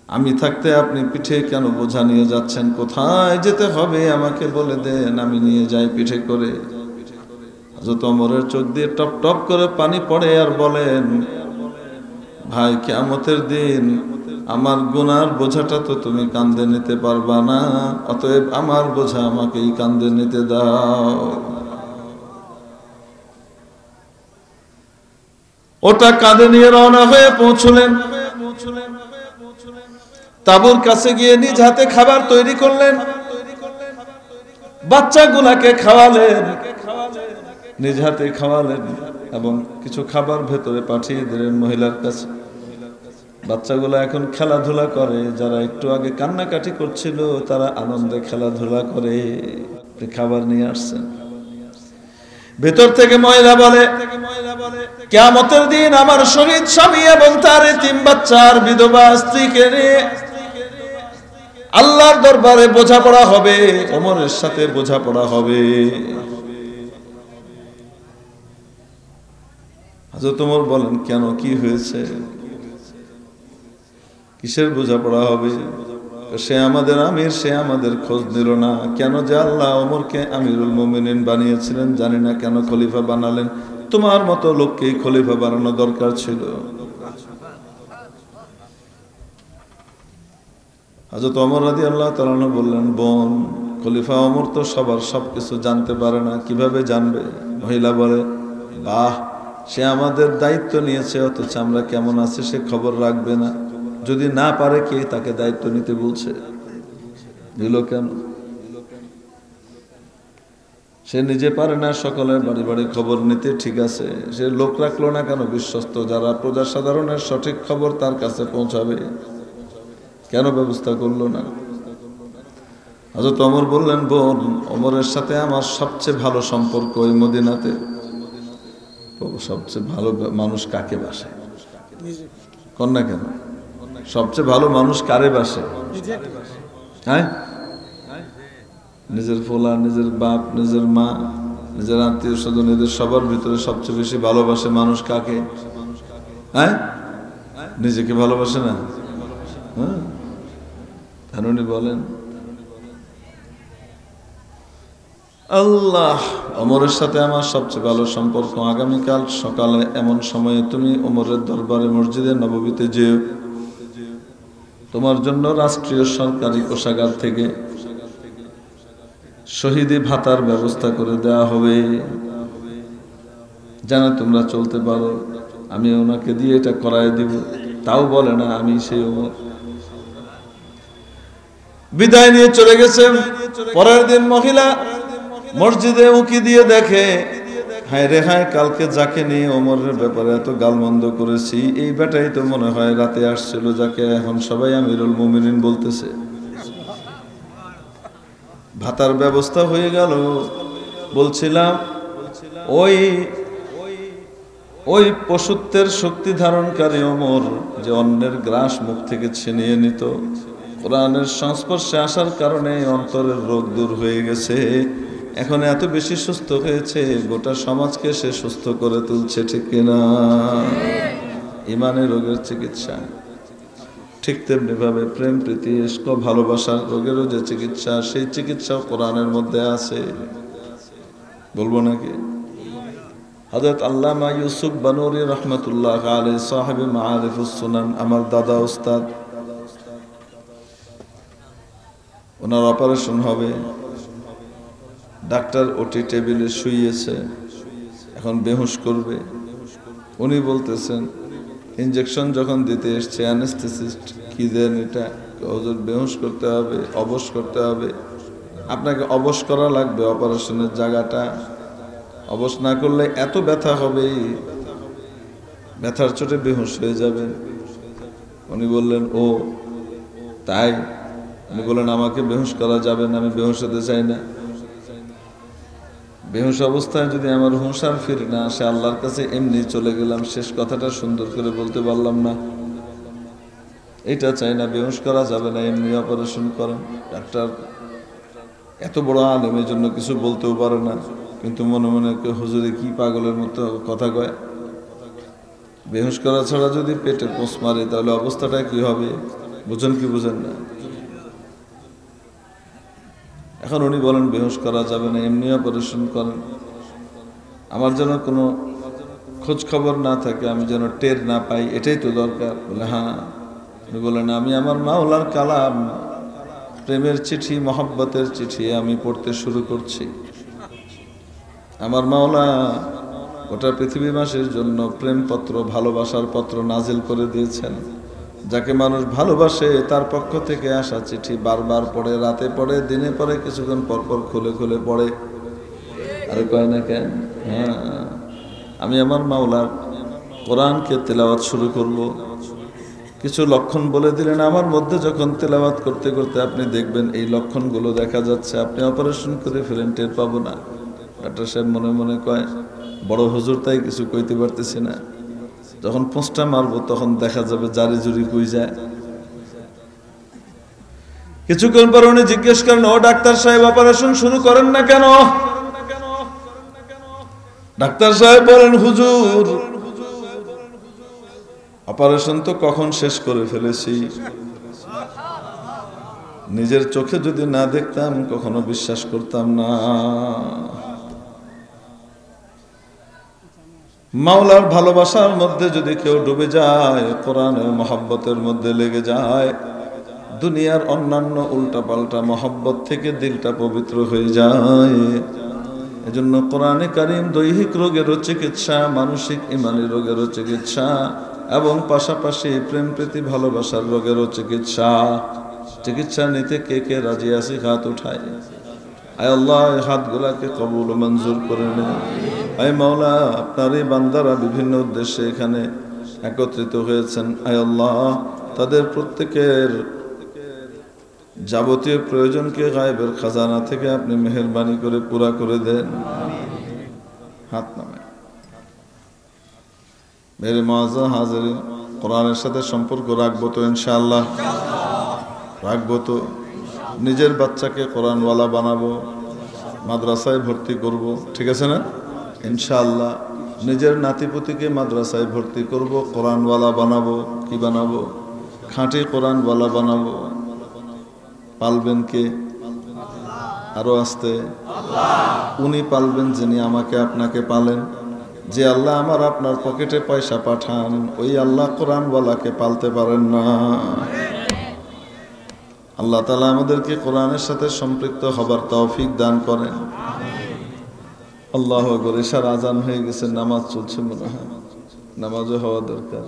আমি থাকতে আপনি পিঠে কেন বোঝা নিয়ে যাচ্ছেন? কোথায় যেতে হবে আমাকে বলে দেন, আমি নিয়ে যাই পিঠে করে। হযরত ওমরের চোখ দিয়ে টপ টপ করে পানি পড়ে আর বলেন, ভাই, কিয়ামতের দিন আমার গুনার বোঝাটা তো তুমি কাঁধে নিতে পারবা না, অতএব আমার বোঝা আমাকেই কাঁধে নিতে দাও। ওটা কাঁধে নিয়ে রওনা হয়ে পৌঁছলেন। তাঁবুর কাছে গিয়ে নিজ হাতে খাবার তৈরি করলেন, বাচ্চাগুলাকে খাওয়ালেন, নিজ হাতে খাওয়ালেন এবং কিছু খাবার ভেতরে পাঠিয়ে দিলেন মহিলার কাছে। বাচ্চাগুলা এখন খেলাধুলা করে, যারা একটু আগে কান্নাকাটি করছিল তারা আনন্দে খেলাধুলা করে। খাবার নিয়ে আসছেন। ভেতর থেকে মহিলা বলে, কিয়ামতের দিন আমার শহীদ স্বামী এবং তার তিন বাচ্চার বিধবা স্ত্রীকে নিয়ে আল্লাহর দরবারে বোঝাপড়া হবে, ওমরের সাথে বোঝাপড়া হবে। হযরত ওমর বলেন, কেন, কি হয়েছে? কিসের বোঝাপড়া হবে? সে আমাদের আমির, সে আমাদের খোঁজ নিল না। কেন যে আল্লাহ ওমরকে আমিরুল মুমিনিন বানিয়েছিলেন জানি না, কেন খলিফা বানালেন? তোমার মতো লোককেই খলিফা বানানো দরকার ছিল। হযরত ওমর রাদিয়াল্লাহু তাআলা আনহু বললেন, বোন, খলিফা ওমর তো সবার সবকিছু জানতে পারে না, কিভাবে জানবে? মহিলা বলে, বাহ, সে আমাদের দায়িত্ব নিয়েছে, অথচ আমরা কেমন আছি সে খবর রাখবে না। যদি না পারে, কে তাকে দায়িত্ব নিতে বলছে? দিল কেন? সে নিজে পারে না, সকলের বাড়ি বাড়ি খবর নিতে, ঠিক আছে, সে লোক রাখলো না কেন? বিশ্বস্ত যারা প্রজা সাধারণের সঠিক খবর তার কাছে পৌঁছাবে, কেন ব্যবস্থা করলো না? হযরত ওমর বললেন, বোন, ওমরের সাথে আমার সবচেয়ে ভালো সম্পর্ক ওই মদিনাতে। সবচেয়ে ভালো মানুষ কাকে বাসে? কন্যা কেন? সবচেয়ে ভালো মানুষ কারে বাসে? হ্যাঁ, নিজের পোলা, নিজের বাপ, নিজের মা, নিজের আত্মীয় স্বজন, এদের সবার ভিতরে সবচেয়ে বেশি ভালোবাসে মানুষ কাকে? হ্যাঁ, নিজেকে ভালোবাসে না? হ্যাঁ, উনি বলেন, আল্লাহ, ওমরের সাথে আমার সবচেয়ে ভালো সম্পর্ক। আগামীকাল সকালে এমন সময়ে তুমি ওমরের দরবারে মসজিদে নববীতে যেও। তোমার জন্য রাষ্ট্রীয় সরকারি কোষাগার থেকে শহীদি ভাতার ব্যবস্থা করে দেওয়া হবে, যেন তোমরা চলতে পারো। আমি ওনাকে দিয়ে এটা করায় দিব। তাও বলে না আমি সেই ওমর। বিদায় নিয়ে চলে গেছেন। পরের দিন মহিলা মসজিদে উঁকি দিয়ে দেখে, হায় রে হায়, কালকে যাকে নিয়ে ওমরের ব্যাপারে এত গালমন্দ করেছি, এই বেটাই তো মনে হয় রাতে আসছিল, যাকে এখন সবাই আমিরুল মুমিনিন বলতেছে। ভাতার ব্যবস্থা হয়ে গেল। বলছিলাম, ওই পশুত্বের শক্তি ধারণকারী ওমর যে অন্যের গ্রাস মুখ থেকে ছিনিয়ে নিত, কোরআনের সংস্পর্শে আসার কারণে অন্তরের রোগ দূর হয়ে গেছে। এখন এত বেশি সুস্থ হয়েছে, গোটা সমাজকে সে সুস্থ করে তুলছে, ঠিক কিনা? ইমানের রোগের চিকিৎসা। ঠিক তেমনি ভাবে প্রেম, প্রীতি, ইশক, ভালোবাসার রোগেরও যে চিকিৎসা, সেই চিকিৎসাও কোরআনের মধ্যে আছে। বলবো নাকি? হযরত আল্লামা ইউসুফ বানুরী রহমাতুল্লাহ আলাইহি সাহেবে মাআরিফুস সুনান, আমার দাদা উস্তাদ, ওনার অপারেশন হবে। ডাক্তার ওটি টেবিলে শুইয়েছে, এখন বেহুশ করবে। উনি বলতেছেন, ইনজেকশন যখন দিতে এসছে অ্যানেস্থেসিস্ট, কি দেন এটা? হুজুর, বেহুশ করতে হবে, অবশ করতে হবে। আপনাকে অবশ করা লাগবে, অপারেশনের জায়গাটা অবশ না করলে এত ব্যথা হবে, ব্যথার চোটে বেহুশ হয়ে যাবেন। উনি বললেন, ও তাই? উনি বললেন, আমাকে বেহুশ করা যাবে না, আমি বেহুশ হতে চাই না। বেহুশ অবস্থায় যদি আমার হুঁশ আর ফিরে না আসে, আল্লাহর কাছে এমনি চলে গেলাম, শেষ কথাটা সুন্দর করে বলতে পারলাম না, এটা চাই না। বেহুশ করা যাবে না, এমনি অপারেশন করেন। ডাক্তার এত বড় আলেম, এই জন্য কিছু বলতেও পারে না, কিন্তু মনে মনে হুজুরে কি পাগলের মতো কথা কয়। বেহুশ করা ছাড়া যদি পেটে পোঁছ মারে তাহলে অবস্থাটা কি হবে? বুঝেন কি বুঝেন না? এখন উনি বলেন বেহুশ করা যাবে না, এমনি অপারেশন করেন। আমার যেন কোনো খোঁজ খবর না থাকে, আমি যেন টের না পাই, এটাই তো দরকার। বলে হ্যাঁ। উনি বলেন, আমি আমার মাওলার কালাম, প্রেমের চিঠি, মহব্বতের চিঠি আমি পড়তে শুরু করছি। আমার মাওলা গোটা পৃথিবীবাসীর জন্য প্রেমপত্র ভালোবাসার পত্র নাজিল করে দিয়েছেন। যাকে মানুষ ভালোবাসে তার পক্ষ থেকে আসা চিঠি বারবার পড়ে, রাতে পড়ে, দিনে পড়ে, কিছুক্ষণ পরপর খুলে খুলে পড়ে। আরে কয় না কেন? হ্যাঁ, আমি আমার মাওলার কোরআনকে তেলাওয়াত শুরু করব। কিছু লক্ষণ বলে দিলেন, আমার মধ্যে যখন তেলাওয়াত করতে করতে আপনি দেখবেন এই লক্ষণগুলো দেখা যাচ্ছে, আপনি অপারেশন করে ফেলেন, টের পাবো না। ডাক্তার সাহেব মনে মনে কয়, বড় হুজুর তাই কিছু কইতে পারতেছি না, যখন পোস্টটা মারবো তখন দেখা যাবে জারি জুরি কই যায়। কিছুক্ষণ পর উনি জিজ্ঞেস করেন, ও ডাক্তার সাহেব, অপারেশন শুরু করেন না কেন? ডাক্তার সাহেব বলেন, হুজুর অপারেশন তো কখন শেষ করে ফেলেছি। নিজের চোখে যদি না দেখতাম কখনো বিশ্বাস করতাম না। মাওলার ভালোবাসার মধ্যে যদি কেউ ডুবে যায়, কোরআনের মহব্বতের মধ্যে লেগে যায়, দুনিয়ার অন্যান্য উল্টাপাল্টা মহব্বত থেকে দিলটা পবিত্র হয়ে যায়। এজন্য কোরআনে কারীম দৈহিক রোগেরও চিকিৎসা, মানসিক ইমানি রোগেরও চিকিৎসা, এবং পাশাপাশি প্রেম প্রীতি ভালোবাসার রোগেরও চিকিৎসা। চিকিৎসা নিতে কে কে রাজি আছি? হাত উঠায়। আয় আল্লাহ, এই হাতগুলাকে কবুল ও মঞ্জুর করে নেন। আয় মাওলা, আপনার এই বান্দারা বিভিন্ন উদ্দেশ্যে এখানে একত্রিত হয়েছেন। আয় আল্লাহ, তাদের প্রত্যেকের যাবতীয় প্রয়োজনকে গায়েবের খাজানা থেকে আপনি মেহেরবানি করে পুরা করে দেন। হাত নামে। মেরে মুআজ্জাজ হাজিরিন, কোরআনের সাথে সম্পর্ক রাখবো তো ইনশাআল্লাহ? রাখবো তো। নিজের বাচ্চাকে কোরআনওয়ালা বানাবো, মাদ্রাসায় ভর্তি করব, ঠিক আছে না? ইনশাআল্লাহ। নিজের নাতিপুতিকে মাদ্রাসায় ভর্তি করব, কোরআনওয়ালা বানাবো। কি বানাবো? খাঁটি কোরআনওয়ালা বানাবো। পালবেন কে? আরো আসতে। উনি পালবেন যিনি আমাকে আপনাকে পালেন। যে আল্লাহ আমার আপনার পকেটে পয়সা পাঠান, ওই আল্লাহ কোরআনওয়ালাকে পালতে পারেন না। আল্লাহ তাআলা আমাদেরকে কোরআনের সাথে সম্পৃক্ত হবার তৌফিক দান করেন। আল্লাহু আকবার। ইশার আজান হয়ে গেছে, নামাজ চলছে মনে হয়। নামাজও হওয়া দরকার।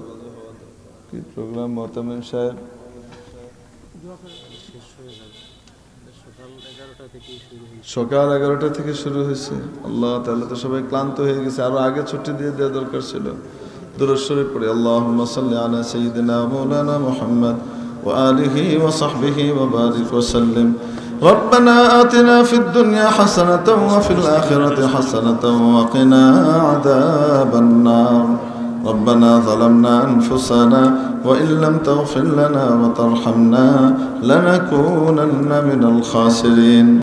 কি প্রোগ্রাম মোতামিম সাহেব? সকাল 11টা থেকে শুরু হয়েছে। আল্লাহ তাআলা তো সবাই ক্লান্ত হয়ে গেছে, আরো আগে ছুটি দিয়ে দেওয়া দরকার ছিল। দুরূদ শরীফ পড়ে। আল্লাহুম্মা সাল্লি আলা সাইয়্যিদিনা মাওলানা মুহাম্মদ ওয়া আলিহি ওয়া সাহবিহি ওয়া বারিক ওয়া সাল্লিম। ربنا آتنا في الدنيا حسنة وفي الآخرة حسنة وقنا عذاب النار. ربنا ظلمنا أنفسنا وإن لم تغفر لنا وترحمنا لنكونن من الخاسرين.